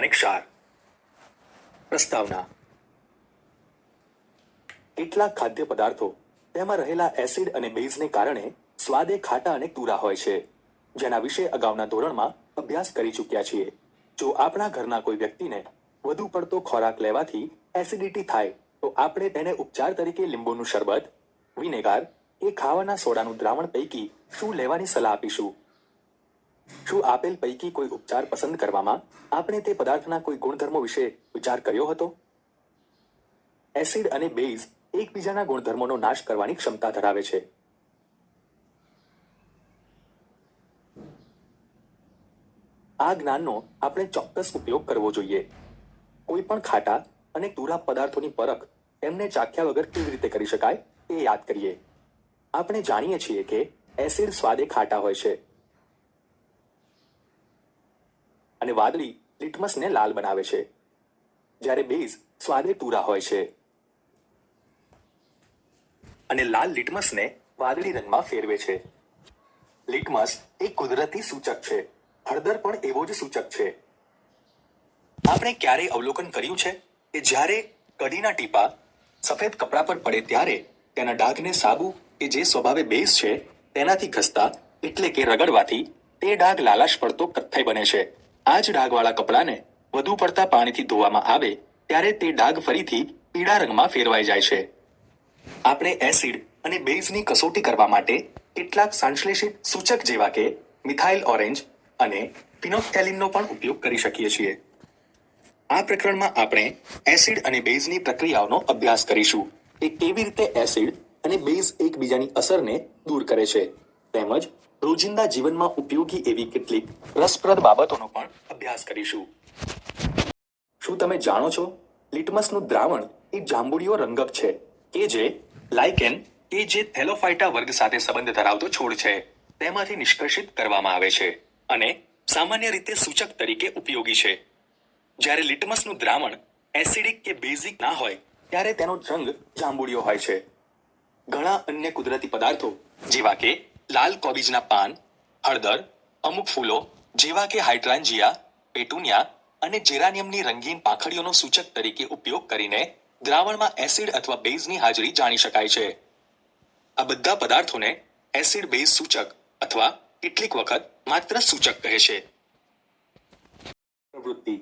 રાસાયણિક ક્ષાર. પ્રસ્તાવના. કેટલાક ખાદ્ય પદાર્થો તેમાં રહેલા એસિડ અને બેઝને કારણે સ્વાદે ખાટા અને તુરા હોય છે, જેના વિશે અગાઉના ધોરણમાં અભ્યાસ કરી ચૂક્યા છીએ. જો આપણા ઘરના કોઈ વ્યક્તિને વધુ પડતો ખોરાક લેવાથી એસિડિટી થાય તો આપણે તેને ઉપચાર તરીકે લીંબુનું શરબત, વિનેગાર કે ખાવાના સોડાનું દ્રાવણ પૈકી શું લેવાની સલાહ આપીશું? શું આપેલ પૈકી કોઈ ઉપચાર પસંદ કરવામાં આપણે તે પદાર્થના કોઈ ગુણધર્મો વિશે વિચાર કર્યો હતો? એસિડ અને બેઝ એકબીજાના ગુણધર્મોનો નાશ કરવાની ક્ષમતા ધરાવે છે. આ જ્ઞાનનો આપણે ચોક્કસ ઉપયોગ કરવો જોઈએ. કોઈ પણ ખાટા અને તુરા પદાર્થોની પરખ તેમને ચાખ્યા વગર કેવી રીતે કરી શકાય તે યાદ કરીએ. આપણે જાણીએ છીએ કે એસિડ સ્વાદે ખાટા હોય છે અને વાદળી લિટમસને લાલ બનાવે છે, જ્યારે બેઝ સ્વાદે તુરા હોય છે અને લાલ લિટમસને વાદળી રંગમાં ફેરવે છે. લિટમસ એક કુદરતી સૂચક છે. હળદર પણ એવો જ સૂચક છે. આપણે ક્યારેય અવલોકન કર્યું છે કે જ્યારે કઢીના ટીપા સફેદ કપડા પર પડે ત્યારે તેના ડાઘને સાબુ કે જે સ્વભાવે બેઝ છે તેનાથી ઘસતા એટલે કે રગડવાથી તે ડાઘ લાલાશ પડતો કથ્થાઈ બને છે. આ જ ડાઘવાળા કપડાને વધુ પડતા પાણીથી ધોવામાં આવે ત્યારે તે ડાઘ ફરીથી પીળા રંગમાં ફેરવાઈ જાય છે. આપણે એસિડ અને બેઝની કસોટી કરવા માટે કેટલાક સંશ્લેષિત સૂચક જેવા કે મિથાઇલ ઓરેન્જ અને ફિનોલ્ફથેલિનનો પણ ઉપયોગ કરી શકીએ છીએ. આ પ્રકરણમાં આપણે એસિડ અને બેઝની પ્રક્રિયાઓનો અભ્યાસ કરીશું કે કેવી રીતે એસિડ અને બેઝ એકબીજાની અસરને દૂર કરે છે, તેમજ રોજિંદા જીવનમાં ઉપયોગી એવી કેટલીક રસપ્રદ બાબતોનો પણ અભ્યાસ કરીશું. શું તમે જાણો છો, લિટમસનું દ્રાવણ એ જાંબુડિયો રંગક છે કે જે લાઇકેન કે જે થેલોફાઇટા વર્ગ સાથે સંબંધ ધરાવતો છોડ છે તેમાંથી નિષ્કર્ષિત કરવામાં આવે છે અને સામાન્ય રીતે સૂચક તરીકે ઉપયોગી છે. જ્યારે લિટમસનું દ્રાવણ એસિડિક કે બેઝિક ના હોય ત્યારે તેનો રંગ જાંબુડિયો હોય છે. ઘણા અન્ય કુદરતી પદાર્થો જેવા કે લાલ કોબીજના પાન, હળદર, અમુક ફૂલો જેવા કે હાઇડ્રાન્જિયા, પેટુનિયા અને જેરાનિયમની રંગીન પાંખડીઓનો સૂચક તરીકે ઉપયોગ કરીને દ્રાવણમાં એસિડ અથવા બેઝની હાજરી જાણી શકાય છે. આ બધા પદાર્થોને એસિડ બેઝ સૂચક અથવા કેટલીક વખત માત્ર સૂચક કહે છે. પ્રવૃત્તિ.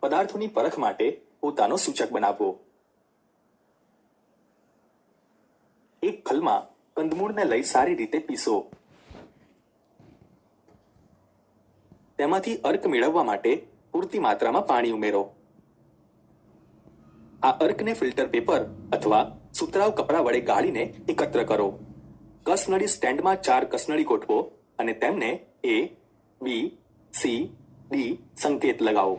પદાર્થોની પરખ માટે પોતાનો સૂચક બનાવવો. એક ખલમાં કંદમૂળને લઈ સારી રીતે પીસો. તેમાંથી અર્ક મેળવવા માટે પૂરતી માત્રામાં પાણી ઉમેરો. આ અર્કને ફિલ્ટર પેપર અથવા સુતરાઉ કપડા વડે ગાળીને એકત્ર કરો. કસનળી સ્ટેન્ડમાં 4 કસનળી ગોઠવો અને તેમને A, B, C, D સંકેત લગાવો.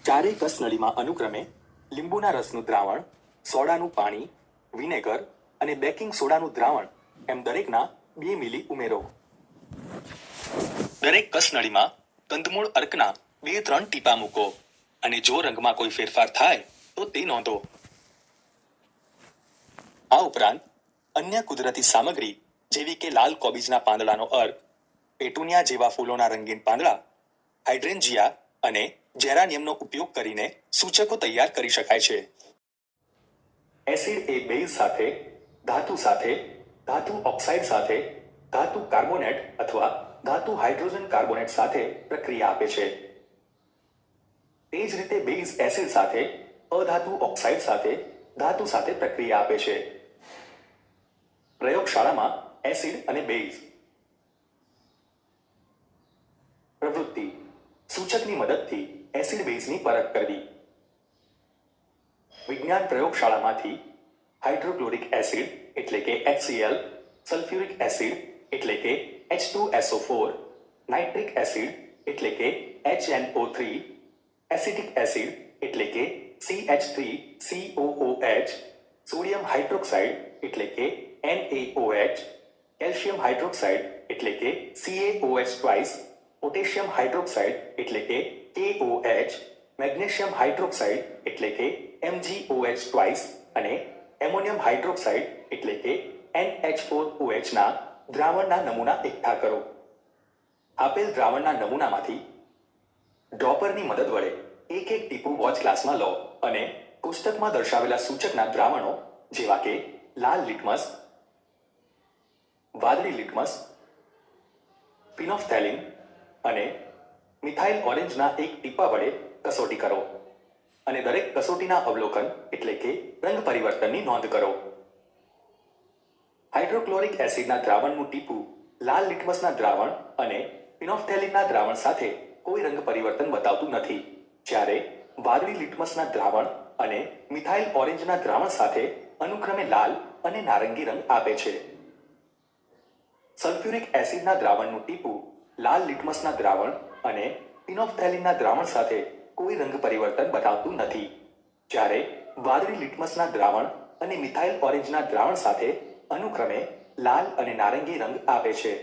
ચારેય કસનળીમાં અનુક્રમે લીંબુના રસનું દ્રાવણ, સોડાનું પાણી, વિનેગર અને બેકિંગ સોડાનું દ્રાવણ એમ દરેકના 2 મિલી ઉમેરો. દરેક કસનળીમાં કંદમૂળ અર્કના 2-3 ટીપા મૂકો અને જો રંગમાં કોઈ ફેરફાર થાય તો તે નોંધો. આ ઉપરાંત અન્ય કુદરતી સામગ્રી જેવી કે લાલ કોબીજના પાંદડાનો અર્ક, પેટુનિયા જેવા ફૂલોના રંગીન પાંદડા, હાઇડ્રેન્જિયા અને જેરાનિયમનો ઉપયોગ કરીને સૂચકો તૈયાર કરી શકાય છે. એસિડ એ બેઝ સાથે, ધાતુ ઓક્સાઇડ સાથે, ધાતુ કાર્બોનેટ અથવા ધાતુ હાઇડ્રોજન કાર્બોનેટ સાથે પ્રક્રિયા આપે છે. તે જ રીતે બેઝ એસિડ સાથે, અધાતુ ઓક્સાઇડ સાથે, ધાતુ સાથે પ્રક્રિયા આપે છે. પ્રયોગશાળામાં એસિડ અને બેઝ. પ્રવૃત્તિ. સૂચકની મદદથી એસિડ બેઝની પરખ કરવી. વિજ્ઞાન પ્રયોગશાળામાંથી હાઇડ્રોક્લોરિક એસિડ એટલે કે HCl, સલ્ફ્યુરિક એસિડ એટલે કે H2SO4, નાઇટ્રિક એસિડ એટલે કે HNO3, એસિટિક એસિડ એટલે કે CH3COOH, સોડિયમ હાઇડ્રોક્સાઇડ એટલે કે NaOH, કેલ્શિયમ હાઇડ્રોક્સાઇડ એટલે કે CaOH2, પોટેશિયમ હાઇડ્રોક્સાઇડ એટલે કે KOH, મેગ્નેશિયમ હાઇડ્રોક્સાઇડ એટલે કે MgOH2 અને એમોનિયમ હાઇડ્રોક્સાઇડ એટલે કે NH4OH ના દ્રાવણના નમૂના એકઠા કરો. આપેલ દ્રાવણના નમૂનામાંથી ડ્રોપરની મદદ વડે એક એક ટીપું વોચ ગ્લાસમાં લો અને કોષ્ટકમાં દર્શાવેલા સૂચકના દ્રાવણો જેવા કે લાલ લિટમસ, વાદળી લિટમસ, ફિનોફથેલિન અને મિથાઇલ ઓરેન્જના એક ટીપા વડે કસોટી કરો અને દરેક કસોટીના અવલોકન એટલે કે રંગ પરિવર્તનની નોંધ કરો. હાઇડ્રોક્લોરિક એસિડના દ્રાવણનું ટીપું લાલ લિટમસના દ્રાવણ અને ફિનોફથેલિનના દ્રાવણ સાથે કોઈ રંગ પરિવર્તન બતાવતું નથી, જ્યારે વાદળી લિટમસના દ્રાવણ અને મિથાઇલ ઓરેન્જના દ્રાવણ સાથે અનુક્રમે લાલ અને નારંગી રંગ આપે છે. સલ્ફ્યુરિક એસિડના દ્રાવણનું ટીપું લાલ લિટમસના દ્રાવણ અને ફિનોફથેલિનના દ્રાવણ સાથે કોઈ રંગ પરિવર્તન બતાવતું નથી, જ્યારે વાદળી લિટમસના દ્રાવણ અને મિથાઇલ ઓરેન્જના દ્રાવણ સાથે અનુક્રમે લાલ અને નારંગી રંગ આપે છે.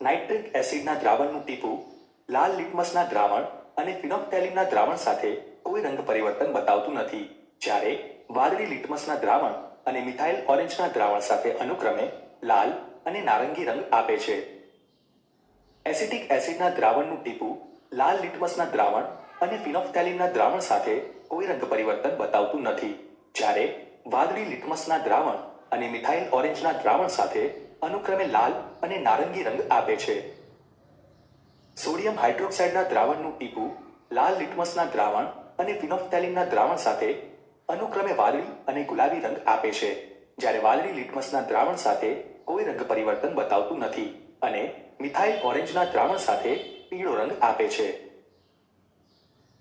નાઇટ્રિક એસિડના દ્રાવણનું ટીપું લાલ લિટમસના દ્રાવણ અને ફિનોફથેલિનના દ્રાવણ સાથે કોઈ રંગ પરિવર્તન બતાવતું નથી, જ્યારે વાદળી લિટમસના દ્રાવણ અને મિથાઇલ ઓરેન્જના દ્રાવણ સાથે અનુક્રમે લાલ અને નારંગી રંગ આપે છે. એસિટિક એસિડના દ્રાવણનું ટીપું લાલ લિટમસના દ્રાવણ અને ફિનોફથેલિનના દ્રાવણ સાથે કોઈ રંગ પરિવર્તન બતાવતું નથી, જ્યારે વાદળી લિટમસના દ્રાવણ અને મિથાઇલ ઓરેન્જના દ્રાવણ સાથે અનુક્રમે લાલ અને નારંગી રંગ આપે છે. સોડિયમ હાઇડ્રોક્સાઇડના દ્રાવણનું ટીપું લાલ લિટમસના દ્રાવણ અને ફિનોફથેલિનના દ્રાવણ સાથે અનુક્રમે વાદળી અને ગુલાબી રંગ આપે છે, જ્યારે વાદળી લિટમસના દ્રાવણ સાથે કોઈ રંગ પરિવર્તન બતાવતું નથી અને મિથાઇલ ઓરેન્જના દ્રાવણ સાથે પીળો રંગ આપે છે.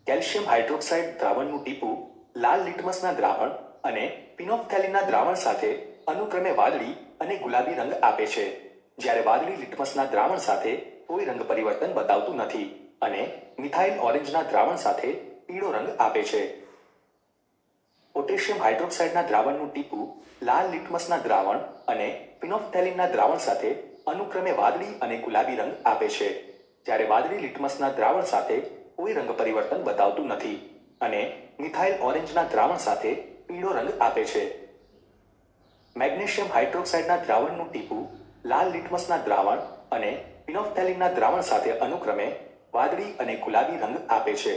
કેલ્શિયમ હાઇડ્રોક્સાઇડ દ્રાવણનું ટીપું લાલ લિટમસના દ્રાવણ અને ફિનોફથેલિનના દ્રાવણ સાથે અનુક્રમે વાદળી અને ગુલાબી રંગ આપે છે, જ્યારે વાદળી લિટમસના દ્રાવણ સાથે કોઈ રંગ પરિવર્તન બતાવતું નથી અને મિથાઇલ ઓરેન્જના દ્રાવણ સાથે પીળો રંગ આપે છે. પોટેશિયમ હાઇડ્રોક્સાઇડના દ્રાવણનું ટીપું લાલ લિટમસના દ્રાવણ અને ફિનોફથેલિનના દ્રાવણ સાથે અનુક્રમે વાદળી અને ગુલાબી રંગ આપે છે, જ્યારે વાદળી લિટમસના દ્રાવણ સાથે કોઈ રંગ પરિવર્તન બતાવતું નથી અને મિથાઇલ ઓરેન્જના દ્રાવણ સાથે પીળો રંગ આપે છે. મેગ્નેશિયમ હાઇડ્રોક્સાઇડના દ્રાવણનું ટીપું લાલ લિટમસના દ્રાવણ અને ફિનોફથેલિનના દ્રાવણ સાથે અનુક્રમે વાદળી અને ગુલાબી રંગ આપે છે,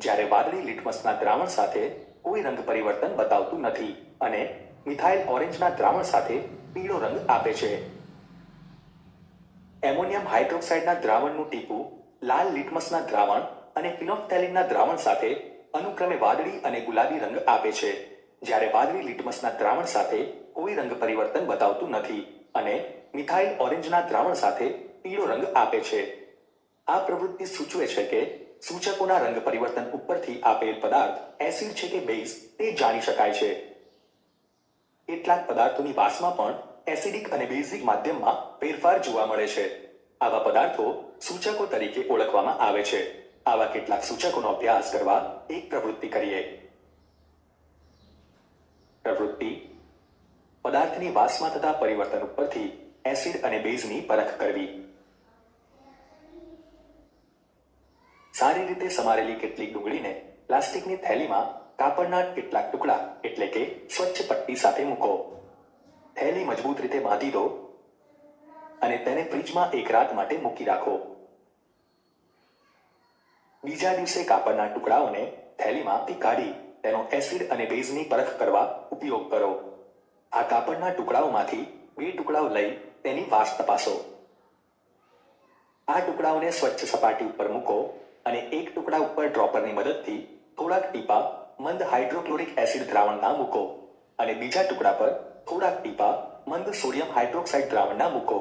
જ્યારે વાદળી લિટમસના દ્રાવણ સાથે કોઈ રંગ પરિવર્તન બતાવતું નથી અને મિથાઇલ ઓરેન્જના દ્રાવણ સાથે પીળો રંગ આપે છે. એમોનિયમ હાઇડ્રોક્સાઇડના દ્રાવણનું ટીપું લાલ લિટમસના દ્રાવણ અને ફિનોફથેલિનના દ્રાવણ સાથે અનુક્રમે વાદળી અને ગુલાબી રંગ આપે છે, જ્યારે વાદળી લિટમસના દ્રાવણ સાથે કોઈ રંગ પરિવર્તન બતાવતું નથી અને મિથાઇલ ઓરેન્જના દ્રાવણ સાથે પીળો રંગ આપે છે. આ પ્રવૃત્તિ સૂચવે છે કે સૂચકોના રંગ પરિવર્તન ઉપરથી આપેલ પદાર્થ એસિડ છે કે બેઝ તે જાણી શકાય છે. કેટલાક પદાર્થોની વાસમાં પણ એસિડિક અને બેઝિક માધ્યમમાં ફેરફાર જોવા મળે છે. આવા પદાર્થો સૂચકો તરીકે ઓળખવામાં આવે છે. આવા કેટલાક સૂચકોનો અભ્યાસ કરવા એક પ્રવૃત્તિ કરીએ. પ્રવૃત્તિ: પદાર્થની વાસમાં થતા પરિવર્તન ઉપરથી એસિડ અને બેઝની પરખ કરવી. સારી રીતે સમારેલી કેટલીક ડુંગળીને પ્લાસ્ટિકની થેલીમાં કાપડના કેટલાક ટુકડા એટલે કે સ્વચ્છ પટ્ટી સાથે મૂકો. થેલી મજબૂત રીતે બાંધી દો અને તેને ફ્રીજમાં એક રાત માટે મૂકી રાખો. બીજા દિવસે કાપડના ટુકડાઓને થેલીમાંથી કાઢી તેનો એસિડ અને બેઝની પરખ કરવા ઉપયોગ કરો. આ કાપડના ટુકડાઓમાંથી 2 ટુકડાઓ લઈ તેની વાસ તપાસો. આ ટુકડાઓને સ્વચ્છ સપાટી ઉપર મૂકો અને એક ટુકડા ઉપર ડ્રોપરની મદદથી થોડાક ટીપા મંદ હાઇડ્રોક્લોરિક એસિડ દ્રાવણના મૂકો અને બીજા ટુકડા પર થોડાક ટીપા મંદ સોડિયમ હાઇડ્રોક્સાઇડ દ્રાવણના મૂકો.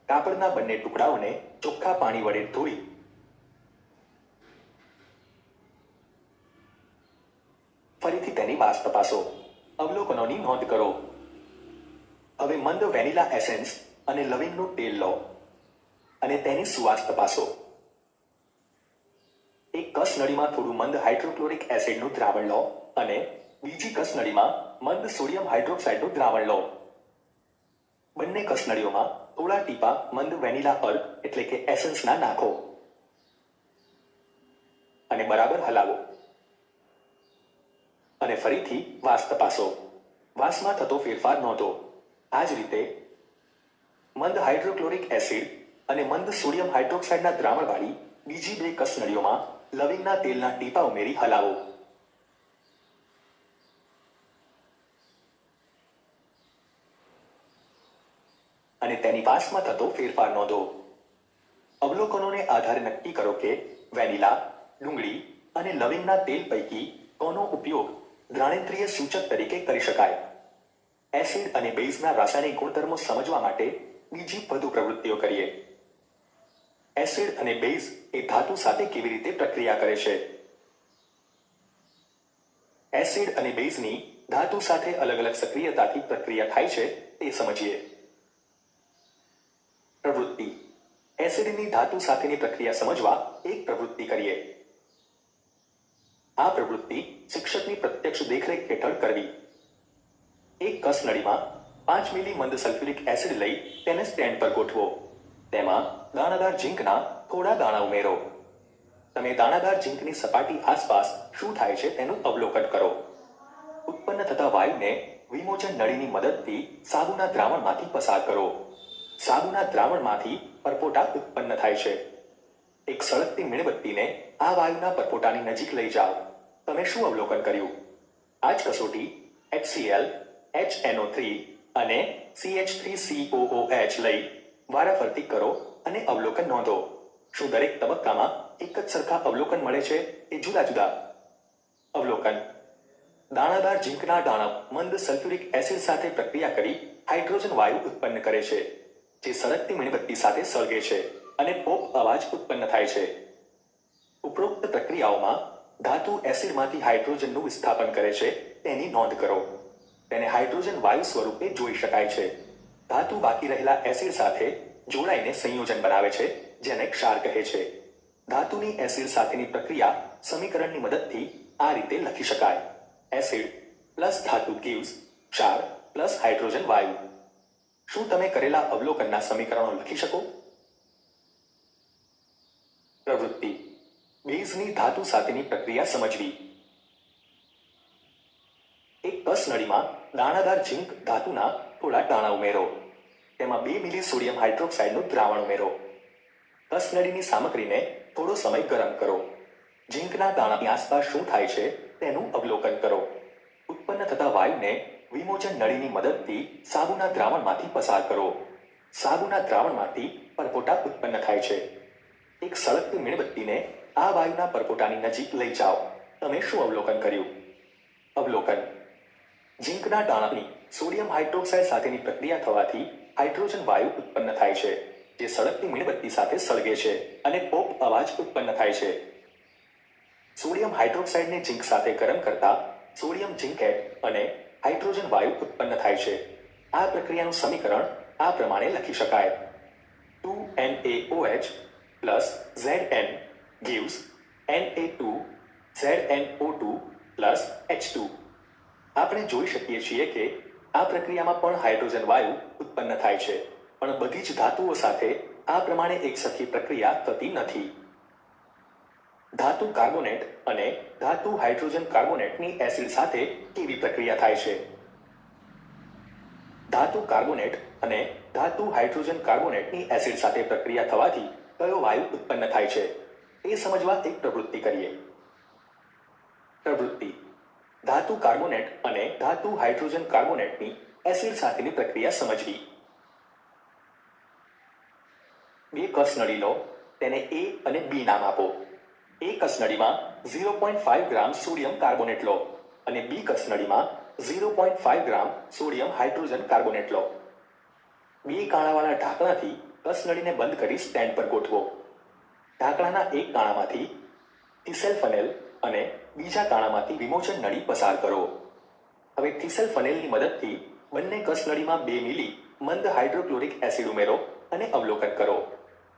કાપડના બંને ટુકડાઓને ચોખ્ખા પાણી વડે ધોઈ ફરીથી તેની વાસ તપાસો. અવલોકનોની નોંધ કરો. હવે મંદ વેનિલા એસેન્સ અને લવિંગનું તેલ લો અને તેની સુવાસ તપાસો. એક કસનળીમાં થોડું મંદ હાઇડ્રોક્લોરિક એસિડનું દ્રાવણ લો અને બીજી કસનળીમાં મંદ સોડિયમ હાઇડ્રોક્સાઇડનું દ્રાવણ લો. બંને કસનળીઓમાં થોડા ટીપા મંદ વેનિલા અર્ક એટલે કે એસેન્સના નાખો અને બરાબર હલાવો અને ફરીથી વાસ તપાસો. વાસમાં થતો ફેરફાર નોંધો. આ જ રીતે મંદ હાઇડ્રોક્લોરિક એસિડ અને મંદ સોડિયમ હાઇડ્રોક્સાઇડના દ્રાવણવાળી બીજી બે કસનળીઓમાં લવિંગના તેલના ટીપા ઉમેરી હલાવો. અને તેની વાસમાં થતો ફેરફાર નોંધો. અવલોકનોને આધારે નક્કી કરો કે વેનીલા, ડુંગળી અને લવિંગના તેલ પૈકી કોનો ઉપયોગ ઘ્રાણેન્દ્રિય સૂચક તરીકે કરી શકાય. એસિડ અને બેઝના રાસાયણિક ગુણધર્મો સમજવા માટે બીજી વધુ પ્રવૃત્તિઓ કરીએ. એસિડ અને બેઝ એ ધાતુ સાથે કેવી રીતે પ્રક્રિયા કરે છે? એસિડ અને બેઝની ધાતુ સાથે અલગ અલગ સક્રિયતાથી પ્રક્રિયા થાય છે તે સમજીએ. પ્રવૃત્તિ. એસિડની ધાતુ સાથેની પ્રક્રિયા સમજવા એક પ્રવૃત્તિ કરીએ. આ પ્રવૃત્તિ શિક્ષકની પ્રત્યક્ષ દેખરેખ હેઠળ કરવી. એક કસનળીમાં 5 મિલી મંદ સલ્ફ્યુરિક એસિડ લઈ તેને સ્ટેન્ડ પર ગોઠવો. તેમાં દાણાદાર ઝીંકના થોડા દાણા ઉમેરો. તમે દાણાદાર ઝીંકની સપાટી આસપાસ શું થાય છે તેનું અવલોકન કરો. ઉત્પન્ન થતા વાયુને વિમોચન નળીની મદદથી સાબુના દ્રાવણમાંથી પસાર કરો. સાબુના દ્રાવણમાંથી પરપોટા ઉત્પન્ન થાય છે. એક સળગતી મીણબત્તીને આ વાયુના પરપોટાની નજીક લઈ જાઓ. તમે શું અવલોકન કર્યું? આ જ કસોટી HCl, HNO3 અને CH3COOH લઈ વારાફરતી કરો અને અવલોકન નોંધો. શું દરેક તબક્કામાં એક જ સરખા અવલોકન મળે છે કે જુદા જુદા? અવલોકન. દાણાદાર ઝીંકના દાણા મંદ સલ્ફ્યુરિક એસિડ સાથે પ્રક્રિયા કરી હાઇડ્રોજન વાયુ ઉત્પન્ન કરે છે, જે સળગતી મીણબત્તી સાથે સળગે છે અને પોપ અવાજ ઉત્પન્ન થાય છે. ઉપરોક્ત પ્રક્રિયાઓમાં ધાતુ એસિડમાંથી હાઇડ્રોજનનું વિસ્થાપન કરે છે તેની નોંધ કરો. તેને હાઇડ્રોજન વાયુ સ્વરૂપે જોઈ શકાય છે. ધાતુ બાકી રહેલા એસિડ સાથે જોડાઈને સંયોજન બનાવે છે, જેને ક્ષાર કહે છે. ધાતુની એસિડ સાથેની પ્રક્રિયા સમીકરણની મદદથી આ રીતે લખી શકાય. એસિડ પ્લસ ધાતુ gives ક્ષાર પ્લસ હાઇડ્રોજન વાયુ. શું તમે કરેલા અવલોકનના સમીકરણો લખી શકો? પ્રવૃત્તિ. બેઝની ધાતુ સાથેની પ્રક્રિયા સમજવી. એક કસનળીમાં દાણાદાર ઝીંક ધાતુના થોડા દાણા ઉમેરો. તેમાં 2 મિલી સોડિયમ હાઇડ્રોક્સાઇડનું દ્રાવણ ઉમેરો. કસનળીની સામગ્રીને થોડો સમય ગરમ કરો. ઝીંકના દાણાની આસપાસ શું થાય છે તેનું અવલોકન કરો. ઉત્પન્ન થતા વાયુને વિમોચન નળીની મદદથી સાબુના દ્રાવણમાંથી પસાર કરો. સાબુના દ્રાવણમાંથી પરપોટા ઉત્પન્ન થાય છે. એક સળગતી મીણબત્તીને આ વાયુના પરપોટાની નજીક લઈ જાઓ. તમે શું અવલોકન કર્યું? અવલોકન. ઝીંકના દાણાની સોડિયમ હાઇડ્રોક્સાઇડ સાથેની પ્રક્રિયા થવાથી હાઇડ્રોજન વાયુ ઉત્પન્ન થાય છે, જે સળગતી મીણબત્તી સાથે સળગે છે અને પોપ અવાજ ઉત્પન્ન થાય છે. સોડિયમ હાઇડ્રોક્સાઇડને ઝીંક સાથે ગરમ કરતા સોડિયમ ઝિંકેટ અને હાઇડ્રોજન વાયુ ઉત્પન્ન થાય છે. આ પ્રક્રિયાનું સમીકરણ આ પ્રમાણે લખી શકાય. 2NaOH plus Zn gives Na2ZnO2 plus H2. આપણે જોઈ શકીએ છીએ કે આ પ્રક્રિયામાં પણ હાઇડ્રોજન વાયુ ઉત્પન્ન થાય છે, પણ બધી જ ધાતુઓ સાથે આ પ્રમાણે એકસરખી પ્રક્રિયા થતી નથી. ધાતુ કાર્બોનેટ અને ધાતુ હાઇડ્રોજન કાર્બોનેટની એસિડ સાથે કેવી પ્રક્રિયા થાય છે? ધાતુ કાર્બોનેટ અને ધાતુ હાઇડ્રોજન કાર્બોનેટની એસિડ સાથે પ્રક્રિયા થવાથી કયો વાયુ ઉત્પન્ન થાય છે તે સમજવા એક પ્રવૃત્તિ કરીએ. પ્રવૃત્તિ. ધાતુ કાર્બોનેટ અને ધાતુ હાઇડ્રોજન કાર્બોનેટની એસિડ સાથેની પ્રક્રિયા સમજવી. બે કસનળી લો, તેને A અને B નામ આપો. A કસનળીમાં 0.5 ગ્રામ સોડિયમ કાર્બોનેટ લો અને B કસનળીમાં 0.5 ગ્રામ સોડિયમ હાઇડ્રોજન કાર્બોનેટ લો. બે કાણાવાળા ઢાંકણાથી કસનળીને બંધ કરી સ્ટેન્ડ પર ગોઠવો. ઢાંકણાના એક કાણામાંથી થીસેલ ફનેલ અને બીજા કાણામાંથી વિમોચન નળી પસાર કરો. હવે થીસેલ ફનેલની મદદથી બંને કસનળીમાં 2 મિલી મંદ હાઇડ્રોક્લોરિક એસિડ ઉમેરો અને અવલોકન કરો.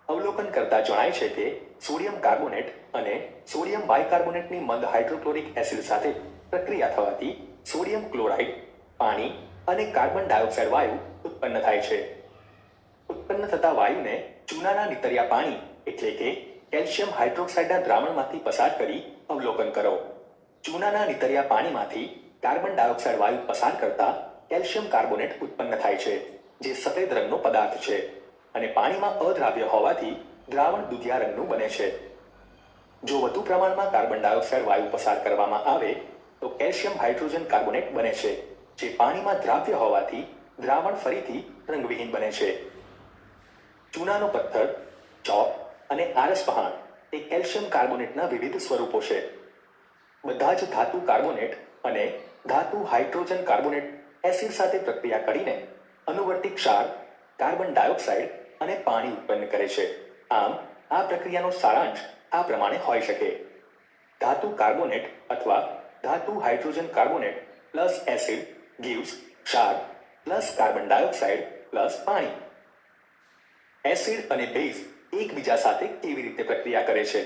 અવલોકન કરતા જણાય છે કે સોડિયમ કાર્બોનેટ અને સોડિયમ બાયકાર્બોનેટની મંદ હાઇડ્રોક્લોરિક એસિડ સાથે પ્રક્રિયા થવાથી સોડિયમ ક્લોરાઇડ, પાણી અને કાર્બન ડાયોક્સાઇડ વાયુ ઉત્પન્ન થાય છે. ઉત્પન્ન થતા વાયુને ચૂનાના નીતર્યા પાણી એટલે કે કેલ્શિયમ હાઇડ્રોક્સાઇડના દ્રાવણમાંથી પસાર કરી અવલોકન કરો. ચૂનાના નીતર્યા પાણીમાંથી કાર્બન ડાયોક્સાઇડ વાયુ પસાર કરતા કેલ્શિયમ કાર્બોનેટ ઉત્પન્ન થાય છે, જે સફેદ રંગનો પદાર્થ છે અને પાણીમાં અદ્રાવ્ય હોવાથી દ્રાવણ દુધિયા રંગનું બને છે. જો વધુ પ્રમાણમાં કાર્બન ડાયોક્સાઇડ વાયુ પસાર કરવામાં આવે તો કેલ્શિયમ હાઇડ્રોજન કાર્બોનેટ બને છે, જે પાણીમાં દ્રાવ્ય હોવાથી દ્રાવણ ફરીથી રંગવિહીન બને છે. ચૂનાનો પથ્થર, ચોક અને આરસ પહાણ એ કેલ્શિયમ કાર્બોનેટના વિવિધ સ્વરૂપો છે. બધા જ ધાતુ કાર્બોનેટ અને ધાતુ હાઇડ્રોજન કાર્બોનેટ એસિડ સાથે પ્રક્રિયા કરીને અનુવર્તી ક્ષાર, કાર્બન ડાયોક્સાઇડ અને પાણી ઉત્પન્ન કરે છે. આમ આ પ્રક્રિયાનો સારાંશ આ પ્રમાણે હોઈ શકે: ધાતુ કાર્બોનેટ અથવા ધાતુ hydrogen carbonate plus acid gives ક્ષાર પ્લસ કાર્બન ડાયોક્સાઇડ પ્લસ પાણી. એસિડ અને બેઝ એકબીજા સાથે કેવી રીતે પ્રક્રિયા કરે છે?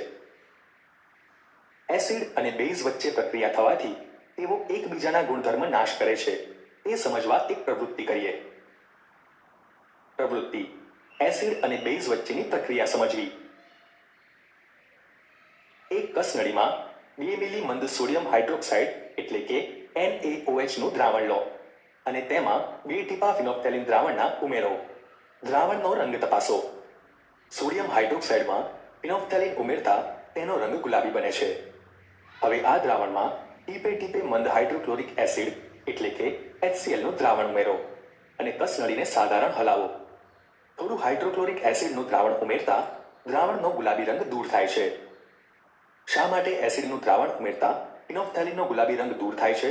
એસિડ અને બેઝ વચ્ચે પ્રક્રિયા થવાથી તેઓ એકબીજાના ગુણધર્મ નાશ કરે છે. તે સમજવા એક પ્રવૃત્તિ કરીએ. પ્રવૃત્તિ: એસિડ અને બેઝ વચ્ચેની પ્રક્રિયા સમજવી. એક કસનળીમાં 2 મિલી મંદ સોડિયમ હાઇડ્રોક્સાઇડ એટલે કે NaOH નું દ્રાવણ લો અને તેમાં 2 ટીપા ફિનોપ્થેલિન દ્રાવણના ઉમેરો. દ્રાવણનો રંગ તપાસો. સોડિયમ હાઇડ્રોક્સાઇડમાં ફિનોપ્થેલિન ઉમેરતા તેનો રંગ ગુલાબી બને છે. હવે આ દ્રાવણમાં ટીપે ટીપે મંદ હાઇડ્રોક્લોરિક એસિડ એટલે કે HCl નું દ્રાવણ ઉમેરો અને કસનળીને સાધારણ હલાવો. થોડું હાઇડ્રોક્લોરિક એસિડનું દ્રાવણ ઉમેરતા દ્રાવણનો ગુલાબી રંગ દૂર થાય છે. શા માટે એસિડનું દ્રાવણ ઉમેરતા ફિનોપ્થેલિનનો ગુલાબી રંગ દૂર થાય છે?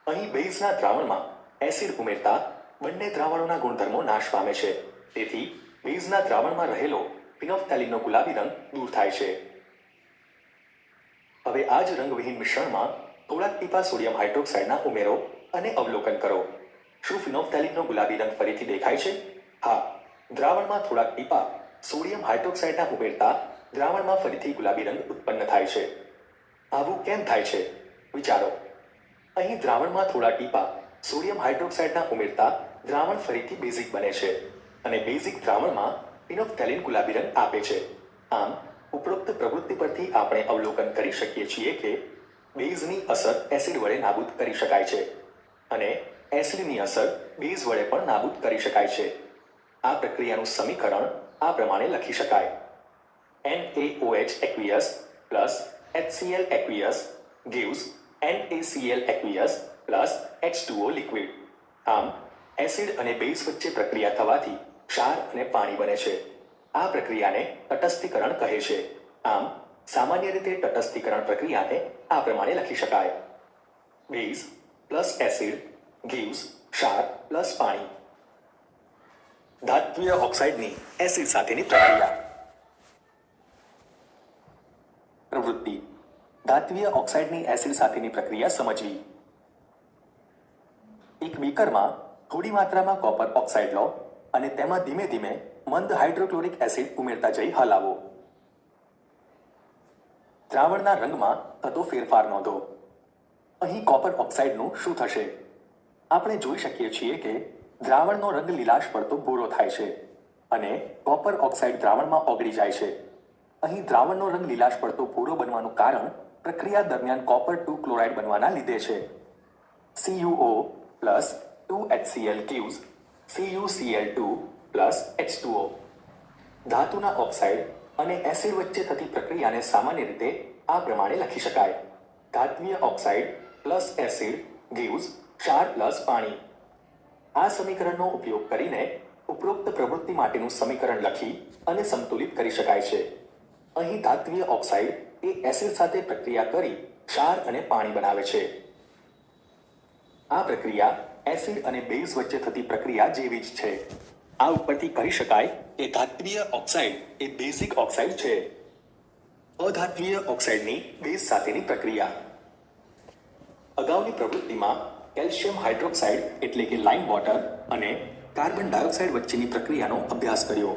અહીં બેઝના દ્રાવણમાં એસિડ ઉમેરતા બંને દ્રાવણોના ગુણધર્મો નાશ પામે છે. તેથી બેઝના દ્રાવણમાં રહેલો ફિનોપ્થેલિનનો ગુલાબી રંગ દૂર થાય છે. હવે આ જ રંગવિહીન મિશ્રણમાં થોડાક ટીપા સોડિયમ હાઇડ્રોક્સાઇડના ઉમેરો અને અવલોકન કરો. શું ફિનોપ્થેલિનનો ગુલાબી રંગ ફરીથી દેખાય છે? હા, દ્રાવણમાં થોડાક ટીપા સોડિયમ હાઇડ્રોક્સાઇડના ઉમેરતા દ્રાવણમાં ફરીથી ગુલાબી રંગ ઉત્પન્ન થાય છે. આવું કેમ થાય છે? વિચારો. અહીં દ્રાવણમાં થોડા ટીપા સોડિયમ હાઇડ્રોક્સાઇડના ઉમેરતા દ્રાવણ ફરીથી બેઝિક બને છે અને બેઝિક દ્રાવણમાં ફિનોપ્થેલિન ગુલાબી રંગ આપે છે. આમ ઉપરોક્ત પ્રવૃત્તિ પરથી આપણે અવલોકન કરી શકીએ છીએ કે બેઝની અસર એસિડ વડે નાબૂદ કરી શકાય છે અને એસિડની અસર બેઝ વડે પણ નાબૂદ કરી શકાય છે. આ પ્રક્રિયાનું સમીકરણ આ પ્રમાણે લખી શકાય: NaOH aqueous plus HCl aqueous gives NaCl aqueous plus H2O liquid. આમ એસિડ અને બેઝ વચ્ચે પ્રક્રિયા થવાથી ક્ષાર અને પાણી બને છે. આ પ્રક્રિયાને તટસ્થીકરણ કહે છે. આમ સામાન્ય રીતે તટસ્થીકરણ પ્રક્રિયાને આ પ્રમાણે લખી શકાય: બેઝ પ્લસ એસિડ gives ક્ષાર પ્લસ પાણી. ધાત્વિય ઓક્સાઇડની એસિડ સાથેની પ્રક્રિયા. પ્રવૃત્તિ: ધાત્વિય ઓક્સાઇડની એસિડ સાથેની પ્રક્રિયા સમજવી. એક બીકરમાં થોડી માત્રામાં કોપર ઓક્સાઇડ લો અને તેમાં ધીમે ધીમે મંદ હાઇડ્રોક્લોરિક એસિડ ઉમેરતા જઈ હલાવો. દ્રાવણના રંગમાં થતો ફેરફાર નોંધો. અહીં કોપર ઓક્સાઇડનું શું થશે? આપણે જોઈ શકીએ છીએ કે દ્રાવણનો રંગ લીલાશ પડતો ભૂરો થાય છે અને કોપર ઓક્સાઇડ દ્રાવણમાં ઓગળી જાય છે. અહીં દ્રાવણનો રંગ લીલાશ પડતો ભૂરો બનવાનું કારણ પ્રક્રિયા દરમિયાન કોપર 2 ક્લોરાઇડ બનવાના લીધે છે. CuO plus 2HCl gives CuCl2 plus H2O. ધાતુના ઓક્સાઇડ અને એસિડ વચ્ચે થતી પ્રક્રિયાને સામાન્ય રીતે આ પ્રમાણે લખી શકાય: ધાત્વિય ઓક્સાઇડ પ્લસ એસિડ gives ક્ષાર પ્લસ પાણી. આ સમીકરણનો ઉપયોગ કરીને ઉપરોક્ત પ્રવૃત્તિ માટેનું સમીકરણ લખી અને સંતુલિત કરી શકાય છે. અહીં ધાત્વિય ઓક્સાઇડ એ એસિડ સાથે પ્રક્રિયા કરી ક્ષાર અને પાણી બનાવે છે. આ પ્રક્રિયા એસિડ અને બેઝ વચ્ચે થતી પ્રક્રિયા જેવી જ છે. આ ઉપરથી કહી શકાય કે ધાત્વિય ઓક્સાઇડ એ બેઝિક ઓક્સાઇડ છે. અધાત્વિય ઓક્સાઇડની બેઝ સાથેની પ્રક્રિયા. અગાઉની પ્રવૃત્તિમાં કેલ્શિયમ હાઇડ્રોક્સાઇડ એટલે કે લાઇમ વોટર અને કાર્બન ડાયોક્સાઇડ વચ્ચેની પ્રક્રિયાનો અભ્યાસ કર્યો.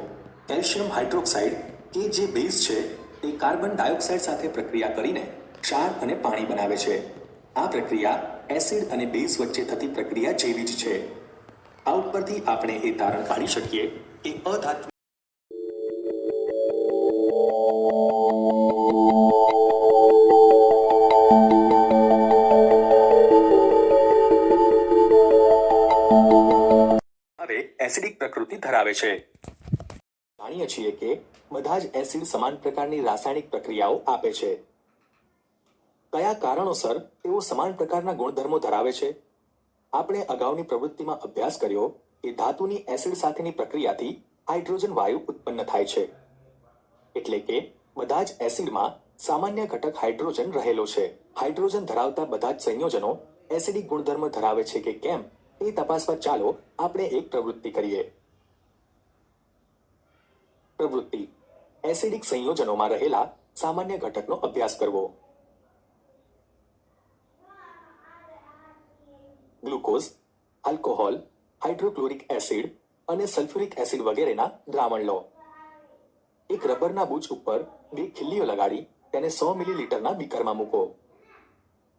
કેલ્શિયમ હાઇડ્રોક્સાઇડ કે જે બેઝ છે તે કાર્બન ડાયોક્સાઇડ સાથે પ્રક્રિયા કરીને ક્ષાર અને પાણી બનાવે છે. આ પ્રક્રિયા એસિડ અને બેઝ વચ્ચે થતી પ્રક્રિયા જેવી જ છે. આ ઉપરથી આપણે એ તારણ કાઢી શકીએ કે અધાત્વિય એસિડિક પ્રકૃતિ ધરાવે છે. જાણીએ છીએ કે બધા જ એસિડ સમાન પ્રકારની રાસાયણિક પ્રક્રિયાઓ આપે છે. કયા કારણોસર તેઓ સમાન પ્રકારના ગુણધર્મો ધરાવે છે? આપણે અગાઉની પ્રવૃત્તિમાં અભ્યાસ કર્યો કે ધાતુની એસિડ સાથેની પ્રક્રિયાથી હાઇડ્રોજન વાયુ ઉત્પન્ન થાય છે. એટલે કે બધા જ એસિડમાં સામાન્ય ઘટક હાઇડ્રોજન રહેલો છે. હાઇડ્રોજન ધરાવતા બધા જ સંયોજનો એસિડિક ગુણધર્મ ધરાવે છે કે કેમ તે તપાસવા ચાલો આપણે એક પ્રવૃત્તિ કરીએ. પ્રવૃત્તિ: એસિડિક સંયોજનોમાં રહેલા સામાન્ય ઘટકનો અભ્યાસ કરવો. ગ્લુકોઝ, આલ્કોહોલ, હાઇડ્રોક્લોરિક એસિડ અને સલ્ફ્યુરિક એસિડ વગેરેના દ્રાવણ લો. એક રબરના બુચ ઉપર 2 ખીલ્લીઓ લગાડી તેને 100 મિલીલીટરના બીકરમાં મૂકો.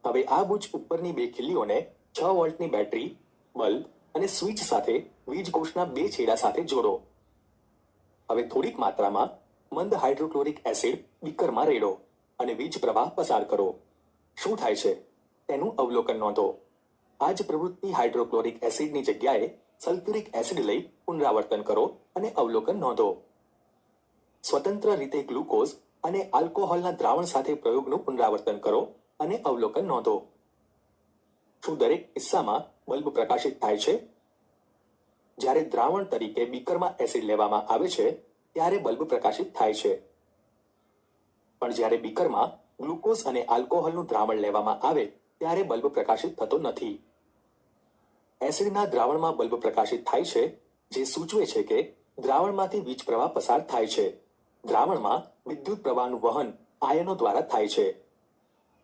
હવે આ બુચ ઉપરની 2 ખીલ્લીઓને 6 વોલ્ટની બેટરી, બલ્બ અને સ્વિચ સાથે વીજકોષના 2 છેડા સાથે જોડો. હવે થોડીક માત્રામાં મંદ હાઇડ્રોક્લોરિક એસિડ બીકરમાં રેડો અને વીજ પ્રવાહ પસાર કરો. શું થાય છે તેનું અવલોકન નોંધો. આ જ પ્રવૃત્તિ હાઇડ્રોક્લોરિક એસિડની જગ્યાએ સલ્ફ્યુરિક એસિડ લઈ પુનરાવર્તન કરો અને અવલોકન નોંધો. સ્વતંત્ર રીતે ગ્લુકોઝ અને આલ્કોહોલના દ્રાવણ સાથે પ્રયોગનું પુનરાવર્તન કરો અને અવલોકન નોંધો. શું દરેક કિસ્સામાં બલ્બ પ્રકાશિત થાય છે? જ્યારે દ્રાવણ તરીકે બીકરમાં એસિડ લેવામાં આવે છે ત્યારે બલ્બ પ્રકાશિત થાય છે. પણ જ્યારે બીકરમાં ગ્લુકોઝ અને આલ્કોહોલનું દ્રાવણ લેવામાં આવે ત્યારે બલ્બ પ્રકાશિત થતો નથી. એસિડના દ્રાવણમાં બલ્બ પ્રકાશિત થાય છે, જે સૂચવે છે કે દ્રાવણમાંથી વીજ પ્રવાહ પસાર થાય છે. દ્રાવણમાં વિદ્યુત પ્રવાહનું વહન આયનો દ્વારા થાય છે.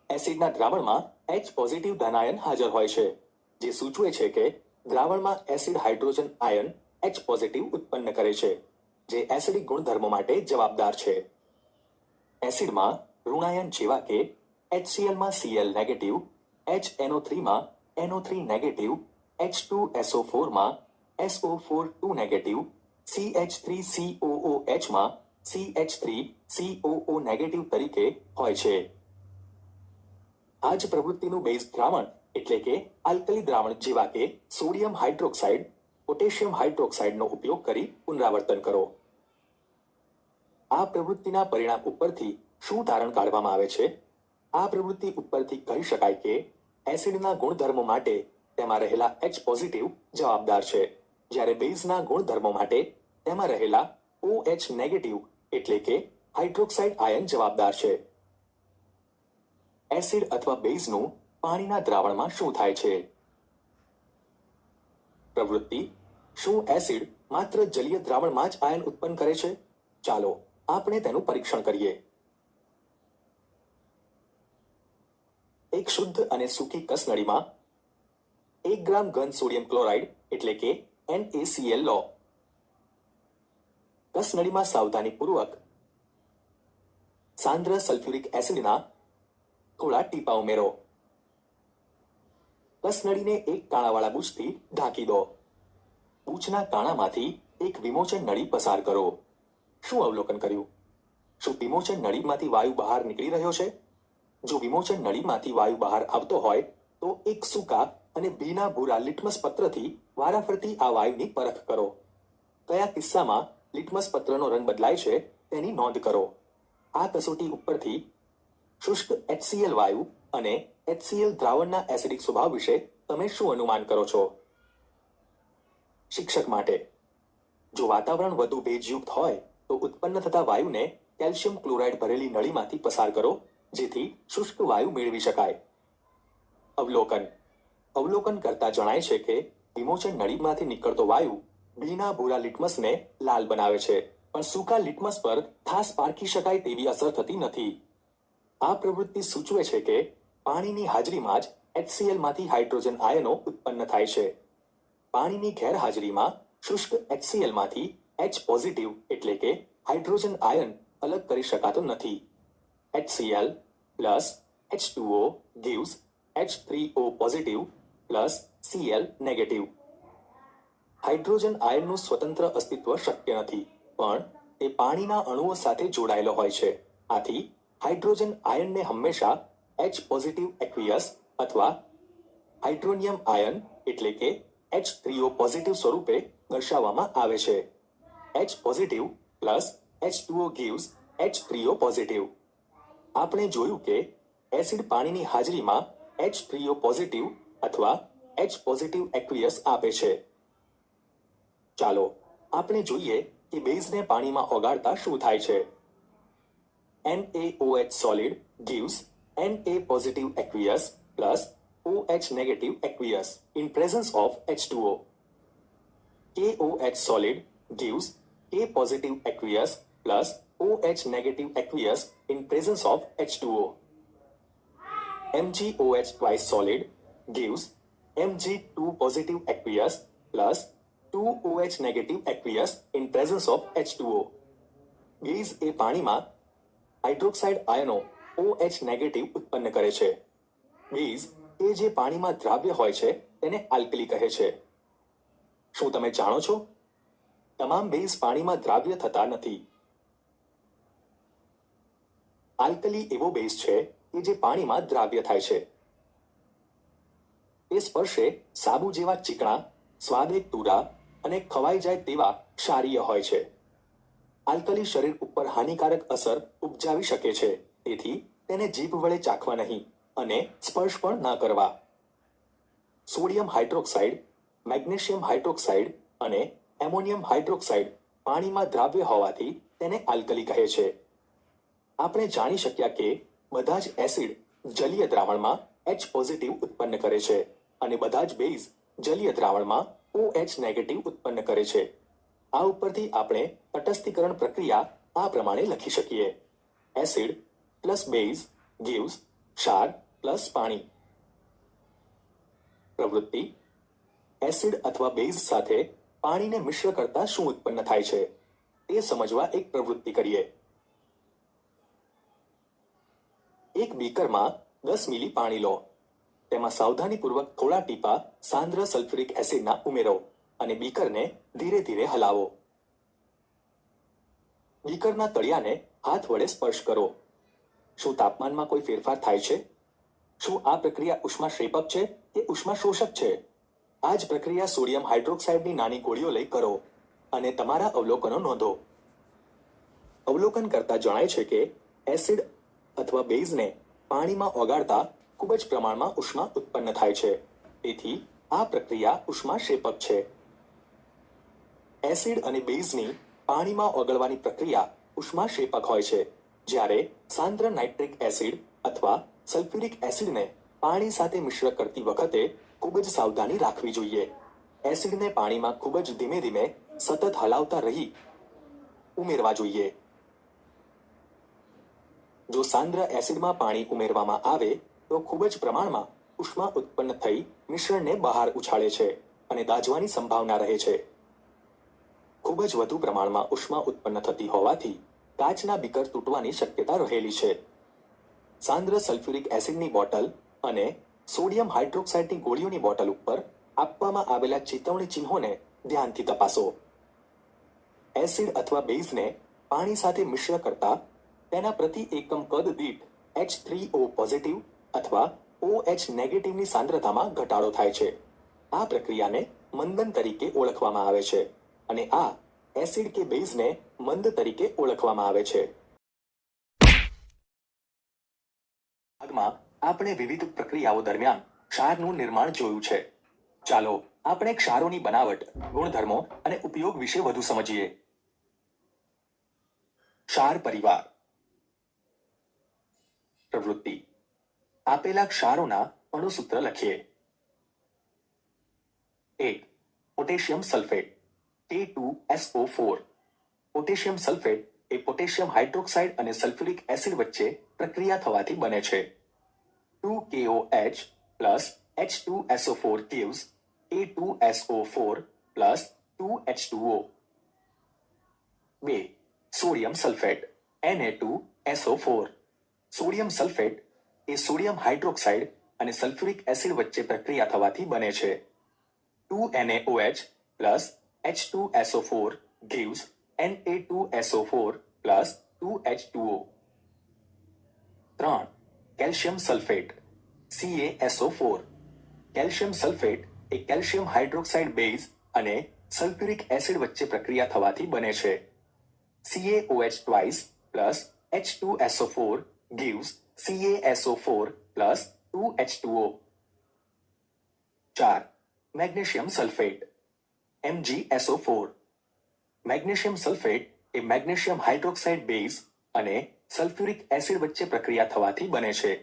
એસિડના દ્રાવણમાં H પોઝિટિવ ધનાયન હાજર હોય છે, જે સૂચવે છે કે દ્રાવણમાં acid hydrogen ion H positive ઉત્પન્ન કરે છે, જે એસિડિક ગુણધર્મો માટે જવાબદાર છે. એસિડમાં ઋણાયન જેવા કે HCl માં Cl નેગેટિવ, HNO3 માં NO3 નેગેટિવ, H2SO4 માં SO4 2 નેગેટિવ, CH3COOH માં CH3COO નેગેટિવ તરીકે હોય છે. આ જ પ્રવૃત્તિનું બેઝ દ્રાવણ એટલે કે આલ્કલી દ્રાવણ જેવા કે સોડિયમ હાઇડ્રોક્સાઇડ, પોટેશિયમ હાઇડ્રોક્સાઇડનો ઉપયોગ કરી પુનરાવર્તન કરો. આ પ્રવૃત્તિના પરિણામ ઉપરથી શું તારણ કાઢવામાં આવે છે? આ પ્રવૃત્તિ ઉપરથી કહી શકાય કે એસિડના ગુણધર્મો માટે તેમાં રહેલા H પોઝિટિવ જવાબદાર છે, જ્યારે બેઝના ગુણધર્મો માટે તેમાં રહેલા OH નેગેટિવ એટલે કે હાઇડ્રોક્સાઇડ આયન જવાબદાર છે. એસિડ અથવા બેઝનું પાણીના દ્રાવણમાં શું થાય છે? પ્રવૃત્તિ: શું એસિડ માત્ર જલીય દ્રાવણમાં જ આયન ઉત્પન્ન કરે છે? ચાલો આપણે તેનું પરીક્ષણ કરીએ. એક શુદ્ધ અને સૂકી કસનળીમાં 1 ગ્રામ ઘન સોડિયમ ક્લોરાઇડ એટલે કે NaCl લો. કસનળીમાં સાવધાનીપૂર્વક સાંદ્ર સલ્ફ્યુરિક એસિડના થોડા ટીપા ઉમેરો. કસનળીને એક કાણાવાળા બુચથી ઢાંકી દો. બુચના કાણામાંથી એક વિમોચન નળી પસાર કરો. શું અવલોકન કર્યું? શું વિમોચન નળીમાંથી વાયુ બહાર નીકળી રહ્યો છે? જો વિમોચન નળીમાંથી વાયુ બહાર આવતો હોય તો એક સૂકા અને ભીના ભૂરા લિટમસ પત્રથી વારાફરતી આ વાયુની પરખ કરો. કયા કિસ્સામાં લિટમસ પત્રનો રંગ બદલાય છે તેની નોંધ કરો. આ કસોટી ઉપરથી શુષ્ક HCl વાયુ અને HCl દ્રાવણના એસિડિક સ્વભાવ વિશે તમે શું અનુમાન કરો છો? શિક્ષક માટે: જો વાતાવરણ વધુ ભેજયુક્ત હોય તો ઉત્પન્ન થતા વાયુને કેલ્શિયમ ક્લોરાઇડ ભરેલી નળીમાંથી પસાર કરો, જેથી શુષ્ક વાયુ મેળવી શકાય. અવલોકન: અવલોકન કરતા જણાય છે કે વિમોચન નળીમાંથી નીકળતો વાયુ ભીના ભૂરા લિટમસને લાલ બનાવે છે, પણ સૂકા લિટમસ પર ખાસ પારખી શકાય તેવી અસર થતી નથી. આ પ્રવૃત્તિ સૂચવે છે કે પાણીની હાજરીમાં જ HCl માંથી હાઇડ્રોજન આયનો ઉત્પન્ન થાય છે. પાણીની ગેરહાજરીમાં શુષ્ક HCl માંથી H પોઝિટિવ એટલે કે હાઇડ્રોજન આયન અલગ કરી શકાતો નથી. HCl plus H2O gives H3O positive plus Cl negative. Hydrogen આયનનું સ્વતંત્ર અસ્તિત્વ શક્ય નથી, પણ તે પાણીના અણુઓ સાથે જોડાયેલો હોય છે. આથી હાઇડ્રોજન આયનને હંમેશા H પોઝિટિવ એક્વિયસ અથવા હાઇડ્રોનિયમ આયન એટલે કે H3O પોઝિટિવ સ્વરૂપે દર્શાવવામાં આવે છે. H positive plus H2O gives H3O positive. આપણે જોયું કે એસિડ પાણીની હાજરીમાં H3O પોઝિટિવ અથવા H પોઝિટિવ એક્વિયસ આપે છે. ચાલો આપણે જોઈએ કે બેઝને પાણીમાં ઓગાળતા શું થાય છે. NaOH solid gives Na positive aqueous plus OH negative aqueous in presence of H2O. KOH solid gives K positive aqueous plus OH negative aqueous in presence of H2O. MgOH twice solid gives Mg2 positive aqueous plus 2OH negative aqueous in presence of H2O. Base એ પાણીમાં hydroxide આયનો OH negative ઉત્પન્ન કરે છે. Base એ જે પાણીમાં દ્રાવ્ય હોય છે તેને આલ્કલી કહે છે. શું તમે જાણો છો? તમામ બેઝ પાણીમાં દ્રાવ્ય થતા નથી. આલ્કલી એવો બેઝ છે કે જે પાણીમાં દ્રાવ્ય થાય છે. એ સ્પર્શે સાબુ જેવા ચીકણા, સ્વાદે તુરા અને ખવાઈ જાય તેવા ક્ષારીય હોય છે. આલ્કલી શરીર ઉપર હાનિકારક અસર ઉપજાવી શકે છે, તેથી તેને જીભ વડે ચાખવા નહીં અને સ્પર્શ પણ ન કરવા. સોડિયમ હાઇડ્રોક્સાઇડ, મેગ્નેશિયમ હાઇડ્રોક્સાઇડ અને એમોનિયમ હાઇડ્રોક્સાઇડ પાણીમાં દ્રાવ્ય હોવાથી તેને આલ્કલી કહે છે. આપણે જાણી શક્યા કે બધા જ એસિડ જલીય દ્રાવણમાં H પોઝિટિવ ઉત્પન્ન કરે છે અને બધા જ બેઝ જલીય દ્રાવણમાં OH નેગેટિવ ઉત્પન્ન કરે છે. આ ઉપરથી આપણે તટસ્થીકરણ પ્રક્રિયા આ પ્રમાણે લખી શકીએ. એસિડ પ્લસ બેઝ gives ક્ષાર પ્લસ પાણી. પ્રવૃત્તિ: એસિડ અથવા બેઝ સાથે પાણીને મિશ્ર કરતા શું ઉત્પન્ન થાય છે તે સમજવા એક પ્રવૃત્તિ કરીએ. એક બીકરમાં 10 મિલી પાણી લો. તેમાં સાવધાનીપૂર્વક થોડા ટીપા સાંદ્ર સલ્ફ્યુરિક એસિડના ઉમેરો અને બીકરને ધીરે ધીરે હલાવો. બીકરના તળિયાને હાથ વડે સ્પર્શ કરો. શું તાપમાનમાં કોઈ ફેરફાર થાય છે? શું આ પ્રક્રિયા ઉષ્માક્ષેપક છે કે ઉષ્માશોષક છે? આ જ પ્રક્રિયા સોડિયમ હાઇડ્રોક્સાઇડની નાની ગોળીઓ લઈ કરો અને તમારા અવલોકનો નોંધો. અવલોકન કરતા જણાય છે કે એસિડ અથવા બેઝને પાણીમાં ઓગાળતા ખૂબ જ પ્રમાણમાં ઉષ્મા ઉત્પન્ન થાય છે, તેથી આ પ્રક્રિયા ઉષ્માક્ષેપક છે. એસિડ અને બેઝની પાણીમાં ઓગળવાની પ્રક્રિયા ઉષ્માક્ષેપક હોય છે, જ્યારે સાંદ્ર નાઇટ્રિક એસિડ અથવા સલ્ફ્યુરિક એસિડને પાણી સાથે મિશ્ર કરતી વખતે ખૂબ જ સાવધાની રાખવી જોઈએ. એસિડને પાણીમાં ખૂબ જ ધીમે ધીમે સતત હલાવતા રહી ઉમેરવા જોઈએ. જો સાંદ્ર એસિડમાં પાણી ઉમેરવામાં આવે તો ખૂબ જ પ્રમાણમાં ઉષ્મા ઉત્પન્ન થઈ મિશ્રણને બહાર ઉછાળે છે અને દાઝવાની સંભાવના રહે છે. ખૂબ જ વધુ પ્રમાણમાં ઉષ્મા ઉત્પન્ન થતી હોવાથી કાચના બીકર તૂટવાની શક્યતા રહેલી છે. સાંદ્ર સલ્ફ્યુરિક એસિડની બોટલ અને સોડિયમ હાઇડ્રોક્સાઇડની ગોળીઓની બોટલ ઉપર આપવામાં આવેલા ચેતવણી ચિહ્નોને ધ્યાનથી તપાસો. એસિડ અથવા બેઝને પાણી સાથે મિશ્ર કરતા તેના પ્રતિ એકમ કદ દીઠ H3O પોઝિટિવ અથવા OH નેગેટિવની સાંદ્રતામાં ઘટાડો થાય છે. આ પ્રક્રિયાને મંદન તરીકે ઓળખવામાં આવે છે અને આ એસિડ કે બેઝને મંદ તરીકે ઓળખવામાં આવે છે. ભાગમાં આપણે વિવિધ પ્રક્રિયાઓ દરમિયાન ક્ષારનું નિર્માણ જોયું છે. ચાલો આપણે ક્ષારોની બનાવટ, ગુણધર્મો અને ઉપયોગ વિશે વધુ સમજીએ. ક્ષાર પરિવાર. પ્રવૃત્તિ: આપેલા ક્ષારોના અણુસૂત્ર લખીએ. 1. Potassium sulphate K2SO4. Potassium sulphate એ પોટેશિયમ હાઇડ્રોક્સાઇડ અને સલ્ફ્યુરિક એસિડ વચ્ચે પ્રક્રિયા થવાથી બને છે. 2KOH plus H2SO4 gives K2SO4 plus 2H2O. 2. Sodium sulphate Na2SO4. Sodium sulphate એ સોડિયમ હાઇડ્રોક્સાઇડ અને સલ્ફ્યુરિક એસિડ વચ્ચે પ્રક્રિયા થવાથી બને છે. 2NaOH plus H2SO4 gives Na2SO4 plus 2H2O. 3. Calcium sulphate CaSO4. Calcium sulphate એ કેલ્શિયમ હાઇડ્રોક્સાઇડ બેઝ અને sulphuric acid વચ્ચે પ્રક્રિયા થવાથી બને છે. CaOH twice plus H2SO4 gives CaSO4 plus 2H2O. 4. Magnesium sulphate MgSO4. Magnesium sulphate એ મેગ્નેશિયમ હાઇડ્રોક્સાઇડ બેઝ અને sulphuric acid વચ્ચે પ્રક્રિયા થવાથી બને છે.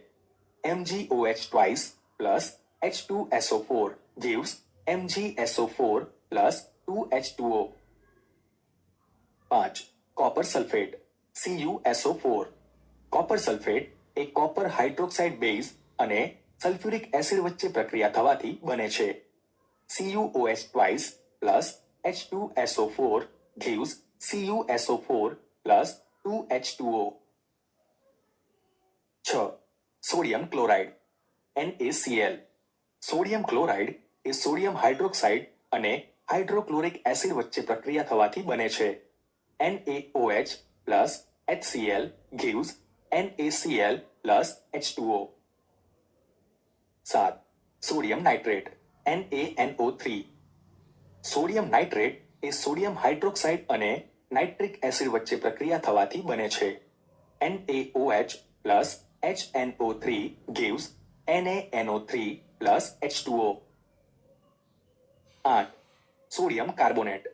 MgOH twice plus H2SO4 gives MgSO4 plus 2H2O. 5. Copper sulphate CuSO4. Copper sulphate એ copper hydroxide base અને sulphuric acid વચ્ચે પ્રક્રિયા થવાથી બને છે. CuOH twice plus H2SO4 gives CuSO4 plus 2H2O. 6. Sodium chloride NaCl. Sodium chloride એ sodium hydroxide અને hydrochloric acid વચ્ચે પ્રક્રિયા થવાથી બને છે. NaOH plus HCl gives NaCl plus H2O. 7. Sodium nitrate NaNO3. Sodium nitrate એ સોડિયમ હાઇડ્રોક્સાઇડ અને nitric acid વચ્ચે પ્રક્રિયા થવાથી બને છે. NaOH plus HNO3 gives NaNO3 plus H2O. 8. Sodium carbonate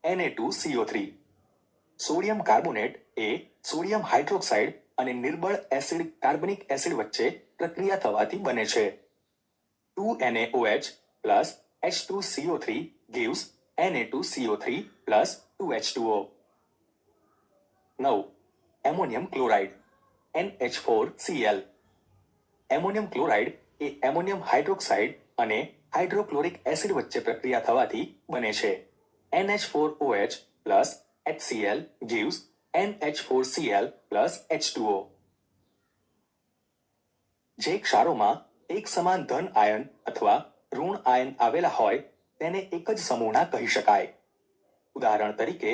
Na2CO3. Sodium carbonate એ સોડિયમ હાઇડ્રોક્સાઇડ અને નિર્બળ એસિડ કાર્બનિક acid વચ્ચે પ્રક્રિયા થવાથી બને છે. 2NaOH plus H2CO3 gives Na2CO3 plus 2H2O. 9. Ammonium chloride NH4Cl. Ammonium chloride એ એમોનિયમ હાઇડ્રોક્સાઇડ અને હાઇડ્રોક્લોરિક એસિડ વચ્ચે પ્રક્રિયા થવાથી બને છે. NH4OH plus HCl gives NH4Cl plus H2O. જે ક્ષારોમાં એક સમાન ધન આયન અથવા ઋણ આયન આવેલા હોય તેને એક જ સમૂહના કહી શકાય. ઉદાહરણ તરીકે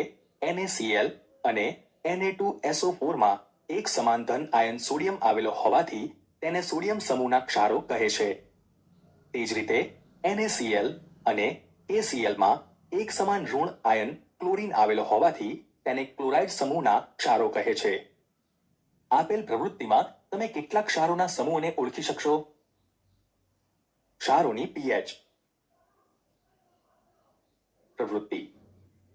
NaCl અને Na2SO4 માં એક સમાન ધન આયન સોડિયમ આવેલો હોવાથી તેને સોડિયમ સમૂહના ક્ષારો કહે છે. તે જ રીતે NaCl અને KCl માં એક સમાન ઋણ આયન ક્લોરીન આવેલો હોવાથી તેને ક્લોરાઇડ સમૂહના ક્ષારો કહે છે. આપેલ પ્રવૃત્તિમાં તમે કેટલાક ક્ષારોના સમૂહને ઓળખી શકશો? ક્ષારોની pH. પ્રવૃત્તિ.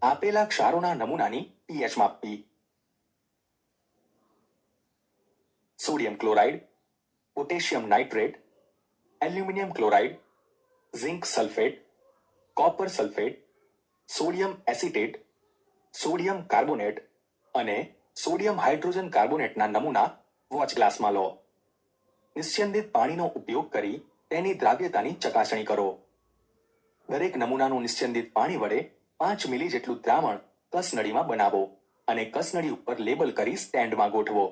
આપેલા ક્ષારોના નમૂનાની pH માપવી. Sodium chloride, potassium nitrate, aluminium chloride, zinc sulphate, copper sulphate, sodium acetate, sodium carbonate અને સોડિયમ હાઇડ્રોજન કાર્બોનેટના નમૂના વોચ ગ્લાસમાં લો. નિસ્યંદિત પાણીનો ઉપયોગ કરી તેની દ્રાવ્યતાની ચકાસણી કરો. દરેક નમૂનાનું નિસ્યંદિત પાણી વડે 5 મિલી જેટલું દ્રાવણ કસનળીમાં બનાવો અને કસનળી ઉપર લેબલ કરી સ્ટેન્ડમાં ગોઠવો.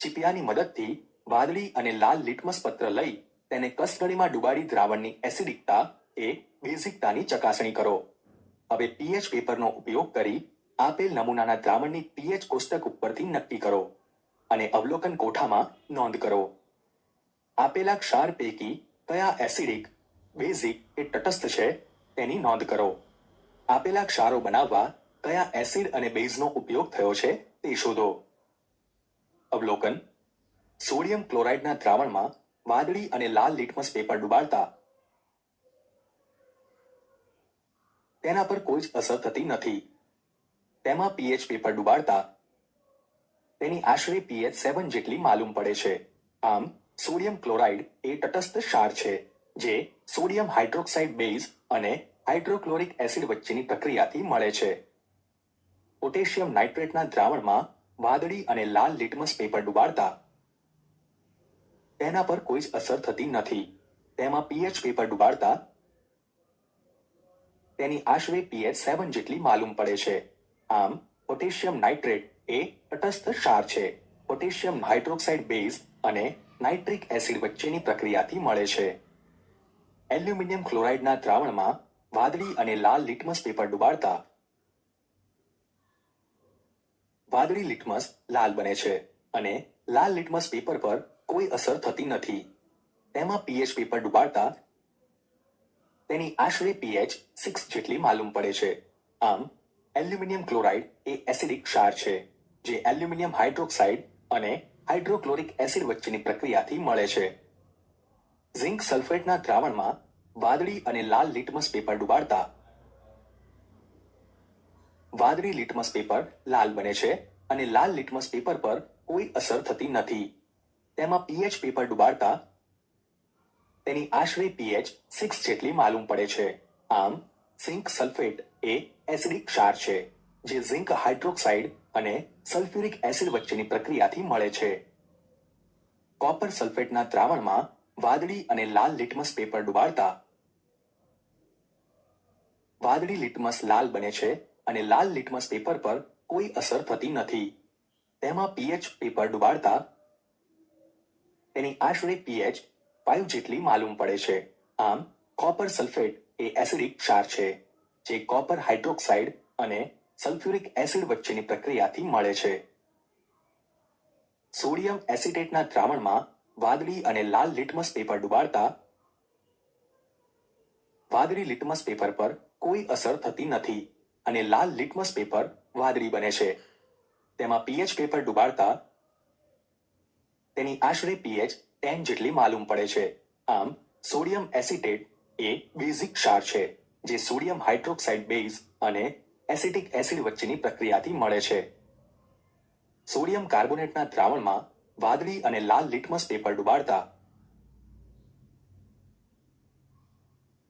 ચીપિયાની મદદથી વાદળી અને લાલ લિટમસ પત્ર લઈ તેને કસનળીમાં ડુબાડી દ્રાવણની એસિડિકતા એ બેઝિકતાની ચકાસણી કરો. હવે pH પેપરનો ઉપયોગ કરી આપેલ નમૂનાના દ્રાવણની pH કોષ્ટક ઉપરથી નક્કી કરો અને અવલોકન કોઠામાં નોંધ કરો. આપેલા ક્ષાર પૈકી કયા એસિડિક, બેઝિક કે તટસ્થ છે તેની નોંધ કરો. આપેલા ક્ષારો બનાવવા કયા એસિડ અને બેઝનો ઉપયોગ થયો છે તે શોધો. અવલોકન. સોડિયમ ક્લોરાઇડના દ્રાવણમાં વાદળી અને લાલ લિટમસ પેપર ડુબાડતા તેના પર કોઈ જ અસર થતી નથી. તેમાં pH પેપર ડુબાડતા તેની આશરે pH 7 જેટલી માલુમ પડે છે. આમ સોડિયમ ક્લોરાઇડ એ તટસ્થ ક્ષાર છે જે સોડિયમ હાઇડ્રોક્સાઇડ બેઝ અને હાઇડ્રોક્લોરિક એસિડ વચ્ચેની પ્રક્રિયાથી મળે છે. પોટેશિયમ નાઇટ્રેટના દ્રાવણમાં વાદળી અને લાલ લિટમસ પેપર ડુબાડતા તેના પર કોઈ જ અસર થતી નથી. તેમાં pH પેપર ડુબાડતા તેની આશરે pH 7 જેટલી માલુમ પડે છે. આમ પોટેશિયમ નાઇટ્રેટ એ તટસ્થ ક્ષાર છે. પોટેશિયમ હાઇડ્રોક્સાઇડ બેઝ અને નાઇટ્રિક એસિડ વચ્ચેની પ્રક્રિયાથી મળે છે. એલ્યુમિનિયમ ક્લોરાઇડના દ્રાવણમાં વાદળી અને લાલ લિટમસ પેપર ડુબાડતા વાદળી લિટમસ લાલ બને છે અને લાલ લિટમસ પેપર પર કોઈ અસર થતી નથી. તેમાં pH પેપર ડુબાડતા તેની આશરે pH 6 જેટલી માલુમ પડે છે. આમ એલ્યુમિનિયમ ક્લોરાઇડ એ એસિડિક ક્ષાર છે જે એલ્યુમિનિયમ હાઇડ્રોક્સાઇડ અને હાઇડ્રોક્લોરિક એસિડ વચ્ચેની પ્રક્રિયાથી મળે છે. ઝિંક સલ્ફેટના દ્રાવણમાં વાદળી અને લાલ લિટમસ પેપર ડુબાડતા વાદળી લિટમસ પેપર લાલ બને છે અને લાલ લિટમસ પેપર પર કોઈ અસર થતી નથી. તેમાં પીએચ પેપર ડુબાડતા તેની આશરે પીએચ 6 જેટલી માલુમ પડે છે. આમ ઝિંક સલ્ફેટ એ એસિડિક ક્ષાર છે જે ઝિંક હાઇડ્રોક્સાઇડ અને સલ્ફ્યુરિક એસિડ વચ્ચેની પ્રક્રિયાથી મળે છે. કોપર સલ્ફેટના દ્રાવણમાં વાદળી અને લાલ લિટમસ પેપર ડુબાડતા વાદળી લિટમસ લાલ બને છે અને લાલ લિટમસ પેપર પર કોઈ અસર થતી નથી. તેમાં પીએચ પેપર ડુબાડતા તેની આશરે પીએચ 5 જેટલી માલુમ પડે છે. આમ કોપર સલ્ફેટ એ એસિડિક ક્ષાર છે જે કોપર હાઇડ્રોક્સાઇડ અને સલ્ફ્યુરિક એસિડ વચ્ચેની પ્રક્રિયાથી મળે છે. સોડિયમ એસિટેટના દ્રાવણમાં વાદળી અને લાલ લિટમસ પેપર ડુબાડતા વાદળી લિટમસ પેપર પર કોઈ અસર થતી નથી અને લાલ લિટમસ પેપર વાદળી બને છે. તેમાં પીએચ પેપર ડુબાડતા તેની આશરે પીએચ 10 જેટલી માલુમ પડે છે. આમ સોડિયમ એસિટેટ એ બેઝિક ક્ષાર છે જે સોડિયમ હાઇડ્રોક્સાઇડ બેઝ અને એસિટિક એસિડ વચ્ચેની પ્રક્રિયાથી મળે છે. સોડિયમ કાર્બોનેટના દ્રાવણમાં વાદળી અને લાલ લિટમસ પેપર ડુબાડતા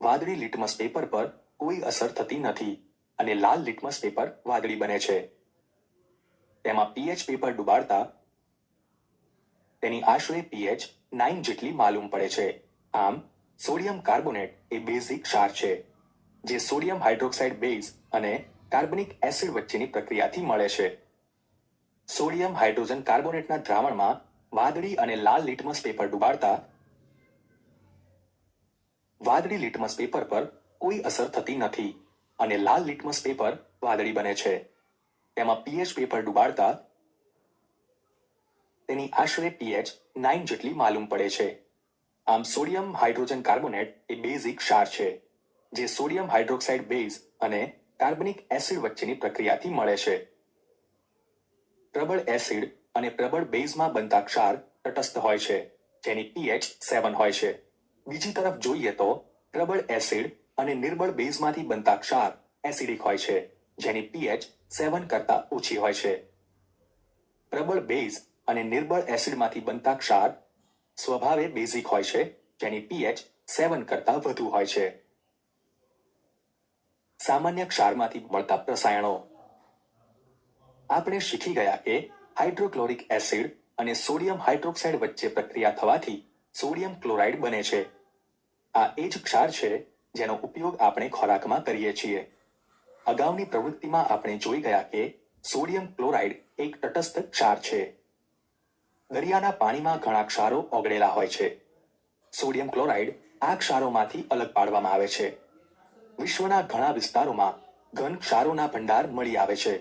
વાદળી લિટમસ પેપર પર કોઈ અસર થતી નથી અને લાલ લિટમસ પેપર વાદળી બને છે. તેમાં પીએચ પેપર ડુબાડતા તેની આશરે પીએચ 9 જેટલી માલુમ પડે છે. આમ સોડિયમ કાર્બોનેટ એ બેઝિક ક્ષાર છે જે સોડિયમ હાઇડ્રોક્સાઇડ બેઝ અને કાર્બનિક એસિડ વચ્ચેની પ્રક્રિયાથી મળે છે. સોડિયમ હાઇડ્રોજન કાર્બોનેટના દ્રાવણમાં વાદળી અને લાલ લિટમસ પેપર ડુબાડતા વાદળી લિટમસ પેપર પર કોઈ અસર થતી નથી અને લાલ લિટમસ પેપર વાદળી બને છે. તેમાં પીએચ પેપર ડુબાડતા તેની આશરે પીએચ 9 જેટલી માલુમ પડે છે. આમ સોડિયમ હાઇડ્રોજન કાર્બોનેટ એ બેઝિક ક્ષાર છે જે સોડિયમ હાઇડ્રોક્સાઇડ બેઝ અને કાર્બનિક એસિડ વચ્ચેની પ્રક્રિયાથી મળે છે. પ્રબળ એસિડ અને પ્રબળ બેઝમાં બનતા ક્ષાર તટસ્થ હોય છે જેની પીએચ 7 હોય છે. બીજી તરફ જોઈએ તો પ્રબળ એસિડ અને નિર્બળ બેઝમાંથી બનતા ક્ષાર એસિડિક હોય છે જેની પીએચ 7 કરતા ઓછી હોય છે. પ્રબળ બેઝ અને નિર્બળ એસિડમાંથી બનતા ક્ષાર સ્વભાવે બેઝિક હોય છે જેની પીએચ 7 કરતા વધુ હોય છે. સામાન્ય ક્ષારમાંથી મળતા રસાયણો આપણે શીખી ગયા કે હાઇડ્રોક્લોરિક એસિડ અને સોડિયમ હાઇડ્રોક્સાઇડ વચ્ચે પ્રક્રિયા થવાથી સોડિયમ ક્લોરાઇડ બને છે. આ એ જ ક્ષાર છે જેનો ઉપયોગ આપણે ખોરાકમાં કરીએ છીએ. અગાઉની પ્રવૃત્તિમાં આપણે જોઈ ગયા કે સોડિયમ ક્લોરાઇડ એક તટસ્થ ક્ષાર છે. દરિયાના પાણીમાં ઘણા ક્ષારો ઓગળેલા હોય છે. સોડિયમ ક્લોરાઇડ આ ક્ષારોમાંથી અલગ પાડવામાં આવે છે. વિશ્વના ઘણા વિસ્તારોમાં ઘન ક્ષારોના ભંડાર મળી આવે છે.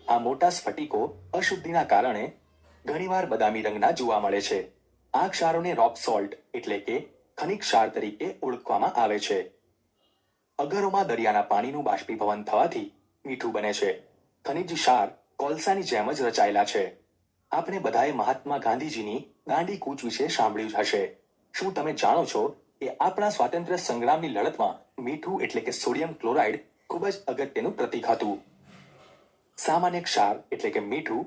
આ મોટા સ્ફટિકો અશુદ્ધિના કારણે ઘણીવાર બદામી રંગના જોવા મળે છે. આ ક્ષારોને રોક સોલ્ટ એટલે કે ખનિજ ક્ષાર તરીકે ઓળખવામાં આવે છે. અગરોમાં દરિયાના પાણીનું બાષ્પીભવન થવાથી મીઠું બને છે. ખનિજ ક્ષાર કોલસાની જેમ જ રચાયેલા છે. આપણે બધાએ મહાત્મા ગાંધીજીની દાંડી કૂચ વિશે સાંભળ્યું જ હશે. શું તમે જાણો છો કે આપણા સ્વાતંત્ર્ય સંગ્રામની લડતમાં મીઠું એટલે કે સોડિયમ ક્લોરાઇડ ખૂબ જ અગત્યનું પ્રતીક હતું. સામાન્ય ક્ષાર એટલે કે મીઠું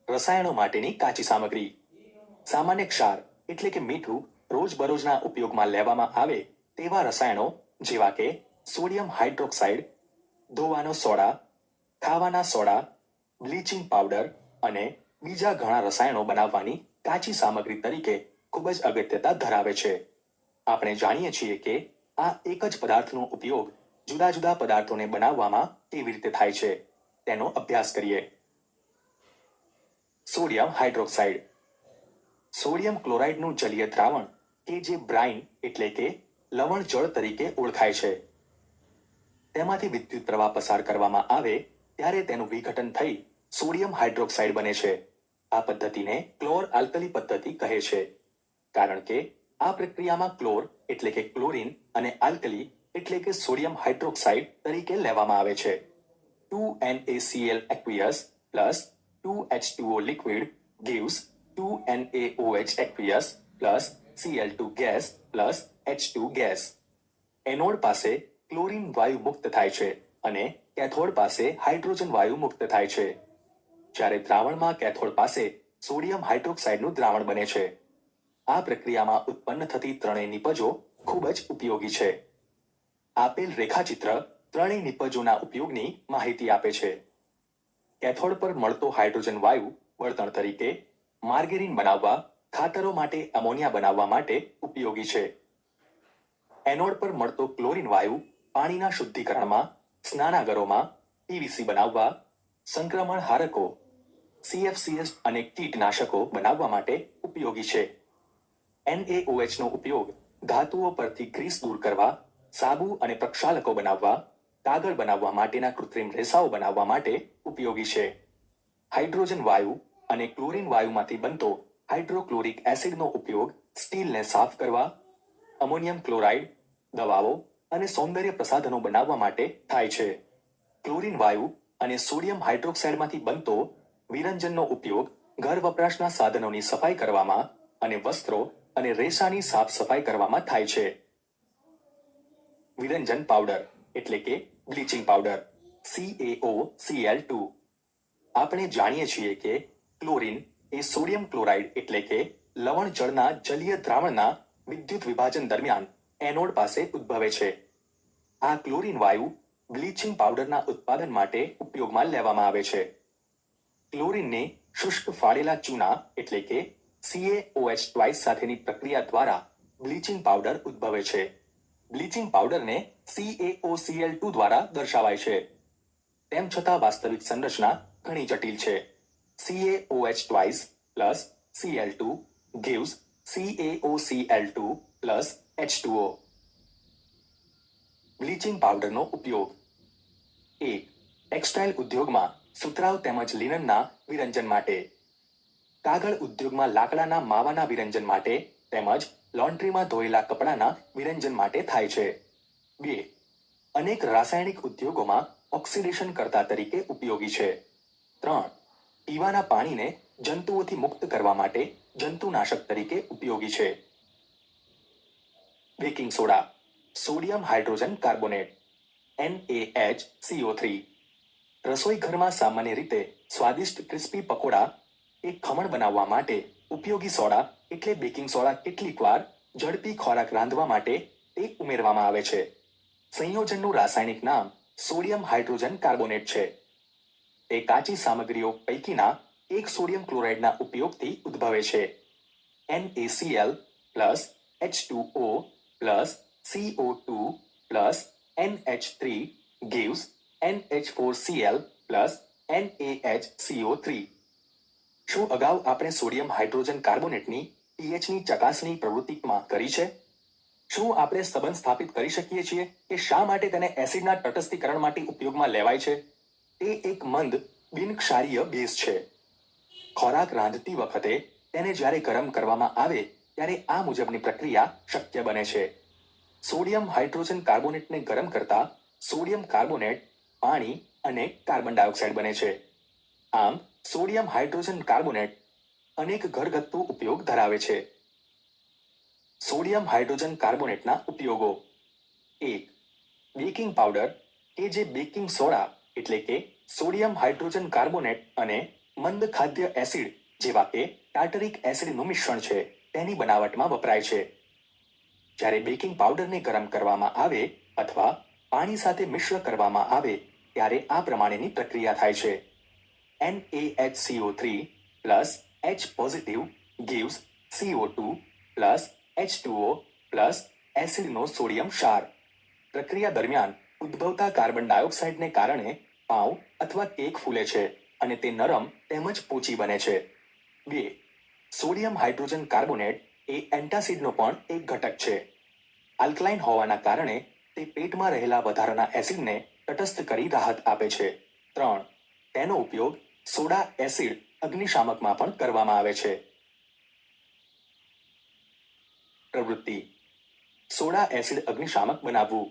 રસાયણો માટેની કાચી સામગ્રી. સામાન્ય ક્ષાર એટલે કે મીઠું રોજબરોજના ઉપયોગમાં લેવામાં આવે તેવા રસાયણો જેવા કે સોડિયમ હાઇડ્રોક્સાઇડ, ધોવાનો સોડા, ખાવાના સોડા, બ્લીચિંગ પાવડર અને બીજા ઘણા રસાયણો બનાવવાની કાચી સામગ્રી તરીકે ખૂબ જ અગત્યતા ધરાવે છે. આપણે જાણીએ છીએ કે આ એક જ પદાર્થનો ઉપયોગ જુદા જુદા પદાર્થોને બનાવવામાં કેવી રીતે થાય છે તેનો અભ્યાસ કરીએ. Sodium hydroxide. સોડિયમ ક્લોરાઇડનું જલીય દ્રાવણ કે જે બ્રાઇન એટલે કે લવણ જળ તરીકે ઓળખાય છે. તેમાંથી વિદ્યુત પ્રવાહ પસાર કરવામાં આવે ત્યારે તેનું વિઘટન થઈ સોડિયમ હાઇડ્રોક્સાઇડ બને છે. આ પદ્ધતિને ક્લોર આલ્કલી પદ્ધતિ કહે છે કારણ કે આ પ્રક્રિયામાં ક્લોર એટલે કે ક્લોરીન અને આલ્કલી એટલે કે સોડિયમ હાઇડ્રોક્સાઇડ તરીકે લેવામાં આવે છે. 2NaCl aqueous plus 2H2O liquid gives 2NaOH aqueous plus Cl2 gas plus H2 gas. Anode પાસે ક્લોરીન વાયુ મુક્ત થાય છે અને કેથોડ પાસે હાઇડ્રોજન વાયુ મુક્ત થાય છે. જ્યારે દ્રાવણમાં કેથોડ પાસે સોડિયમ હાઇડ્રોક્સાઇડનું દ્રાવણ બને છે. આ પ્રક્રિયામાં ઉત્પન્ન થતી ત્રણેય નિપજો ખૂબ જ ઉપયોગી છે. આપેલ રેખાચિત્ર ત્રણેય નિપજોના ઉપયોગની માહિતી આપે છે. કેથોડ પર મળતો હાઇડ્રોજન વાયુ બળતણ તરીકે, માર્ગેરીન બનાવવા, ખાતરો માટે એમોનિયા બનાવવા માટે ઉપયોગી છે. એનોડ પર મળતો ક્લોરીન વાયુ પાણીના શુદ્ધિકરણમાં, સ્નાનાગરોમાં, પીવીસી બનાવવા, સંક્રમણ હારકો CFCs અને કીટનાશકો બનાવવા માટે ઉપયોગી છે. NaOH નો ઉપયોગ ધાતુઓ પરથી ગ્રીસ દૂર કરવા, સાબુ અને પ્રક્ષાલકો બનાવવા, કાગળ બનાવવા માટેના કૃત્રિમ રેસાઓ બનાવવા માટે ઉપયોગી છે. હાઇડ્રોજન વાયુ અને ક્લોરીન વાયુમાંથી બનતો હાઇડ્રોક્લોરિક એસિડનો ઉપયોગ સ્ટીલને સાફ કરવા, અમોનિયમ ક્લોરાઇડ, દવાઓ અને સૌંદર્ય પ્રસાધનો બનાવવા માટે થાય છે. ક્લોરીન વાયુ અને સોડિયમ હાઇડ્રોક્સાઇડમાંથી બનતો વિરંજનનો ઉપયોગ ઘર વપરાશના સાધનોની સફાઈ કરવામાં અને વસ્ત્રો અને રેસાની સાફ સફાઈ કરવામાં થાય છે. વિરંજન પાવડર એટલે કે બ્લીચિંગ પાવડર CaOCl2. આપણે જાણીએ છીએ કે ક્લોરીન એ સોડિયમ ક્લોરાઇડ એટલે કે લવણ જળના જલીય દ્રાવણના વિદ્યુત વિભાજન દરમિયાન એનોડ પાસે ઉદ્ભવે છે. આ ક્લોરીન વાયુ બ્લીચિંગ પાવડરના ઉત્પાદન માટે ઉપયોગમાં લેવામાં આવે છે. ક્લોરીનને શુષ્ક ફાડેલા ચૂના એટલે કે CaOH2 સાથેની પ્રક્રિયા દ્વારા બ્લીચિંગ પાવડર ઉદ્ભવે છે. બ્લીચિંગ પાવડરને CaOCl2 દ્વારા દર્શાવાય છે. તેમ છતાં વાસ્તવિક સંરચના ઘણી જટિલ છે. CaOH2 plus Cl2 gives CaOCl2 plus H2O. Bleaching પાવડરનો ઉપયોગ 1. ટેક્સટાઇલ ઉદ્યોગમાં સુતરાઉ તેમજ લિનનના વિરંજન માટે, કાગળ ઉદ્યોગમાં લાકડાના માવાના વિરંજન માટે તેમજ લોન્ડ્રીમાં ધોયેલા કપડાના વિરંજન માટે થાય છે. 2. અનેક રાસાયણિક ઉદ્યોગોમાં ઓક્સિડેશન કરતા તરીકે ઉપયોગી છે. 3. પીવાના પાણીને જંતુઓથી મુક્ત કરવા માટે જંતુનાશક તરીકે ઉપયોગી છે. Baking soda, sodium hydrogen carbonate NaHCO3. રસોઈ ઘરમાં સામાન્ય રીતે સ્વાદિષ્ટ ક્રિસ્પી પકોડા કે ખમણ બનાવવા માટે ઉપયોગી સોડા એટલે બેકિંગ સોડા કેટલીકવાર ઝડપી ખોરાક રાંધવા માટે તે ઉમેરવામાં આવે છે. સંયોજનનું રાસાયણિક નામ સોડિયમ હાઇડ્રોજન કાર્બોનેટ છે. તે કાચી સામગ્રીઓ પૈકીના એક સોડિયમ ક્લોરાઇડના ઉપયોગથી ઉદ્ભવે છે. NaCl plus H2O plus CO2 plus NH3 gives NH4Cl plus NaHCO3. શું અગાઉ આપણે સોડિયમ હાઇડ્રોજન કાર્બોનેટની pHની ચકાસણી પ્રવૃત્તિમાં કરી છે? શું આપણે સંબંધ સ્થાપિત કરી શકીએ છીએ કે શા માટે તેને એસિડના તટસ્થીકરણ માટે ઉપયોગમાં લેવાય છે? તે એક મંદ બિનક્ષારીય બેઝ છે. ખોરાક રાંધતી વખતે તેને જ્યારે ગરમ કરવામાં આવે ત્યારે આ મુજબની પ્રક્રિયા શક્ય બને છે. સોડિયમ હાઇડ્રોજન કાર્બોનેટને ગરમ કરતા સોડિયમ કાર્બોનેટ પાણી અને કાર્બન ડાયોક્સાઇડ બને છે. આમ સોડિયમ હાઇડ્રોજન કાર્બોનેટ અનેક ઘરગથ્થુ ઉપયોગ ધરાવે છે. સોડિયમ હાઇડ્રોજન કાર્બોનેટના ઉપયોગો 1. બેકિંગ પાવડર કે જે બેકિંગ સોડા એટલે કે સોડિયમ હાઇડ્રોજન કાર્બોનેટ અને મંદ ખાદ્ય એસિડ જેવા કે ટાર્ટરિક એસિડનું મિશ્રણ છે તેની બનાવટમાં વપરાય છે. જ્યારે બેકિંગ પાવડરને ગરમ કરવામાં આવે અથવા પાણી સાથે મિશ્ર કરવામાં આવે ત્યારે આ પ્રમાણેની પ્રક્રિયા થાય છે. NaHCO3 plus H positive gives CO2 plus H2O plus એસિડનો સોડિયમ ક્ષાર. પ્રક્રિયા દરમિયાન ઉદ્ભવતા કાર્બન ડાયોક્સાઇડને કારણે પાઉં અથવા કેક ફૂલે છે અને તે નરમ તેમજ પોચી બને છે. 2. સોડિયમ હાઇડ્રોજન કાર્બોનેટ એ એન્ટાસિડનો પણ એક ઘટક છે. આલ્કલાઇન હોવાના કારણે તે પેટમાં રહેલા વધારાના એસિડને તટસ્થ કરી રાહત આપે છે. 3. તેનો ઉપયોગ સોડા એસિડ અગ્નિશામકમાં પણ કરવામાં આવે છે. પ્રવૃત્તિ: સોડા એસિડ અગ્નિશામક બનાવવું.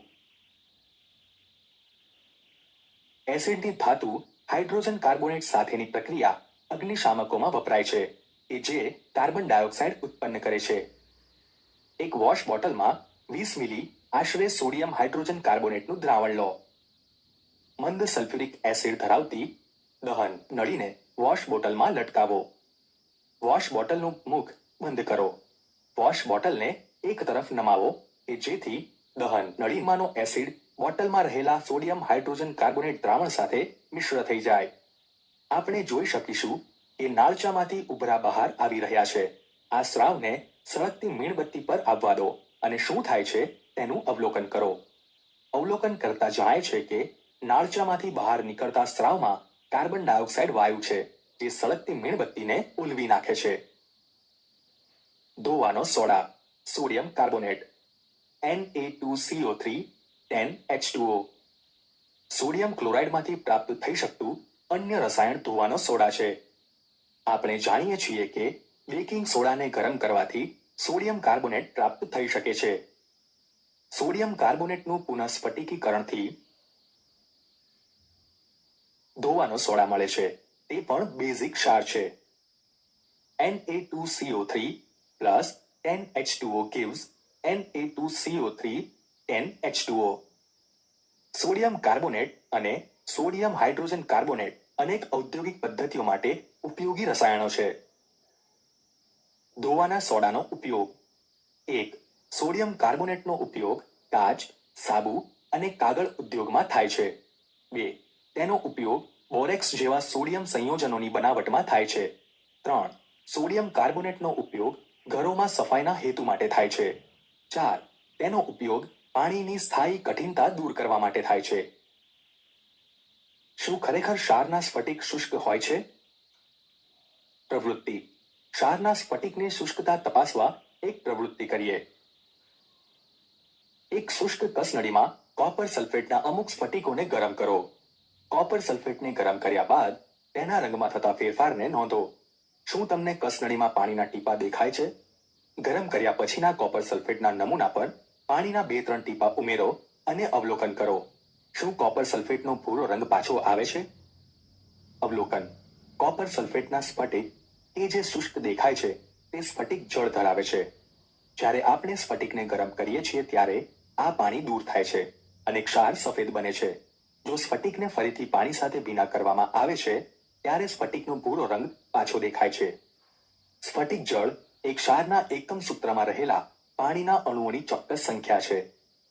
એસિડની ધાતુ હાઇડ્રોજન કાર્બોનેટ સાથેની પ્રક્રિયા અગ્નિશામકોમાં વપરાય છે કે જે કાર્બન ડાયોક્સાઇડ ઉત્પન્ન કરે છે. એક વોશ બોટલમાં 20 મિલી આશરે સોડિયમ હાઇડ્રોજન કાર્બોનેટનું દ્રાવણ લો. મંદ સલ્ફ્યુરિક એસિડ ધરાવતી દહન નળીને વોશ બોટલમાં લટકાવો. વોશ બોટલનું મુખ બંધ કરો. વોશ બોટલને એક તરફ નમાવો કે જેથી દહન નળીમાંનો એસિડ બોટલમાં રહેલા સોડિયમ હાઇડ્રોજન કાર્બોનેટ દ્રાવણ સાથે મિશ્ર થઈ જાય. આપણે જોઈ શકીશું કે નાળચામાંથી ઉભરા બહાર આવી રહ્યા છે. આ સ્રાવને સળગતી મીણબત્તી પર આવવા દો અને શું થાય છે તેનું અવલોકન કરો. અવલોકન કરતા જણાય છે કે નાળચામાંથી બહાર નીકળતા સ્રાવમાં કાર્બન ડાયોક્સાઇડ વાયુ છે જે સળગતી મીણબત્તીને ઉલવી નાખે છે. ધોવાનો soda sodium carbonate Na2CO3 10H2O sodium ક્લોરાઇડમાંથી પ્રાપ્ત થઈ શકતું અન્ય રસાયણ ધોવાનો સોડા છે. આપણે જાણીએ છીએ કે બેકિંગ સોડાને ગરમ કરવાથી સોડિયમ કાર્બોનેટ પ્રાપ્ત થઈ શકે છે. સોડિયમ કાર્બોનેટનું પુનઃસ્ફટિકીકરણથી ધોવાનો સોડા મળે છે. તે પણ બેઝિક ક્ષાર છે. Na2CO3 plus 10H2O gives Na2CO3 10H2O. Sodium carbonate અને સોડિયમ હાઇડ્રોજન કાર્બોનેટ અનેક ઔદ્યોગિક પદ્ધતિઓ માટે ઉપયોગી રસાયણો છે. ધોવાના સોડાનો ઉપયોગ 1. સોડિયમ કાર્બોનેટનો ઉપયોગ કાચ, સાબુ અને કાગળ ઉદ્યોગમાં થાય છે. 2. તેનો ઉપયોગ બોરેક્સ જેવા સોડિયમ સંયોજનોની બનાવટમાં થાય છે. 3. સોડિયમ કાર્બોનેટનો ઉપયોગ ઘરોમાં સફાઈના હેતુ માટે થાય છે. 4. તેનો ઉપયોગ પાણીની સ્થાયી કઠિનતા દૂર કરવા માટે થાય છે. શું ખરેખર ક્ષારના સ્ફટિક શુષ્ક હોય છે? પ્રવૃત્તિ ક્ષારના સ્ફટિકની શુષ્કતા તપાસવા એક પ્રવૃત્તિ કરીએ. એક શુષ્ક કસનળીમાં કોપર સલ્ફેટના અમુક સ્ફટિકોને ગરમ કરો. કોપર સલ્ફેટને ગરમ કર્યા બાદ તેના રંગમાં થતા ફેરફારને નોંધો. શું તમને કસનળીમાં પાણીના ટીપા દેખાય છે? ગરમ કર્યા પછીના કોપર સલ્ફેટના નમૂના પર પાણીના 2-3 ટીપા ઉમેરો અને અવલોકન કરો. શું કોપર સલ્ફેટનો ભૂરો રંગ પાછો આવે છે? અવલોકન કોપર સલ્ફેટના સ્ફટિક એ જે શુષ્ક દેખાય છે તે સ્ફટિક જળ ધરાવે છે. જ્યારે આપણે સ્ફટિકને ગરમ કરીએ છીએ ત્યારે આ પાણી દૂર થાય છે અને ક્ષાર સફેદ બને છે. જો સ્ફટિકને ફરીથી પાણી સાથે ભીના કરવામાં આવે છે ત્યારે સ્ફટિકનો ભૂરો રંગ પાછો દેખાય છે. સ્ફટિક જળ એ ક્ષારના એકમ સૂત્રમાં રહેલા પાણીના અણુઓની ચોક્કસ સંખ્યા છે.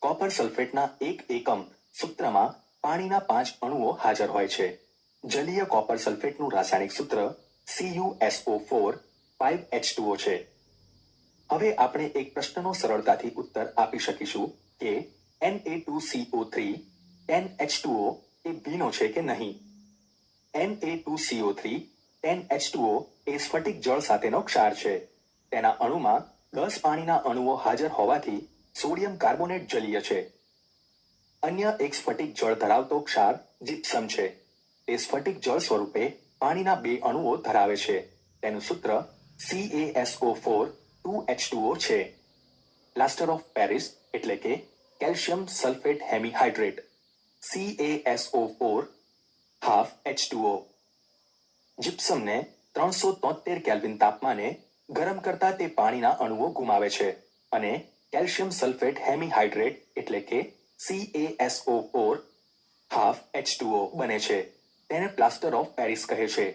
કોપર સલ્ફેટના એક એકમ સૂત્રમાં પાણીના 5 અણુઓ હાજર હોય છે. જલીય કોપર સલ્ફેટનું રાસાયણિક સૂત્ર CuSO4 5H2O છે. હવે આપણે એક પ્રશ્નનો સરળતાથી ઉત્તર આપી શકીશું કે Na2CO3 10H2O એ ભીનો છે કે નહીં. Na2CO3 10H2O એ સ્ફટિક જળ સાથેનો ક્ષાર છે. તેના અણુમાં 10 પાણીના અણુઓ હાજર હોવાથી સોડિયમ કાર્બોનેટ જલીય છે. અન્ય એક સ્ફટિક જળ ધરાવતો ક્ષાર જીપ્સમ છે. તે સ્ફટિક જળ સ્વરૂપે પાણીના 2 અણુઓ ધરાવે છે. તેનું સૂત્ર CaSO4 2H2O છે. પ્લાસ્ટર ઓફ પેરિસ એટલે કે calcium sulphate hemihydrate CaSO4 half H2O. જીપ્સમને 373 કેલ્વિન તાપમાને ગરમ કરતા તે પાણીના અણુઓ ગુમાવે છે અને કેલ્શિયમ સલ્ફેટ હેમિહાઇડ્રેટ એટલે કે CaSO4 હાફ H2O બને છે. તેને પ્લાસ્ટર ઓફ પેરિસ કહે છે.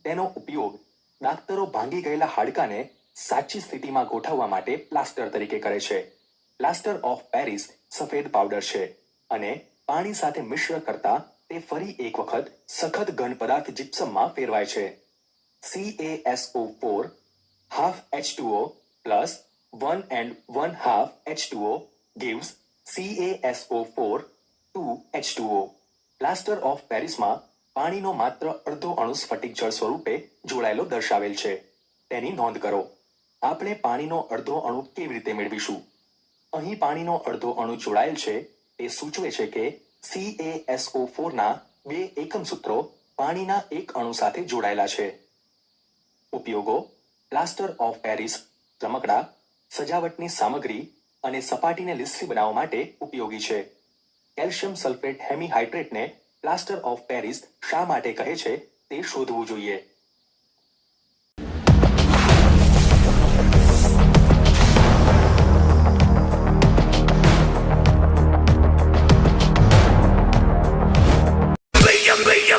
તેનો ઉપયોગ ડાક્ટરો ભાંગી ગયેલા હાડકાને સાચી સ્થિતિમાં ગોઠવવા માટે પ્લાસ્ટર તરીકે કરે છે. પ્લાસ્ટર ઓફ પેરિસ સફેદ પાવડર છે અને પાણી સાથે મિશ્ર કરતા તે ફરી એક વખત સખત ઘન પદાર્થ જીપ્સમમાં ફેરવાય છે. CaSO4 half H2O plus 1 and 1 half H2O gives CaSO4 2H2O. Plaster of પેરિસમાં પાણીનો માત્ર અડધો અણુ સ્ફટિક જળ સ્વરૂપે જોડાયેલો દર્શાવેલ છે. તેની નોંધ કરો. આપણે પાણીનો અડધો અણુ કેવી રીતે મેળવીશું? અહીં પાણીનો અડધો અણુ જોડાયેલ છે તે સૂચવે છે કે CaSO4 ના 2 એકમ સૂત્રો પાણીના એક અણુ સાથે જોડાયેલા છે. ઉપયોગો પ્લાસ્ટર ઓફ પેરિસ રમકડા, સજાવટની સામગ્રી અને સપાટીને લીસી બનાવવા માટે ઉપયોગી છે. કેલ્શિયમ સલ્ફેટ હેમિહાઇડ્રેટને પ્લાસ્ટર ઓફ પેરિસ શા માટે કહે છે તે શોધવું જોઈએ.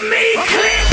me click.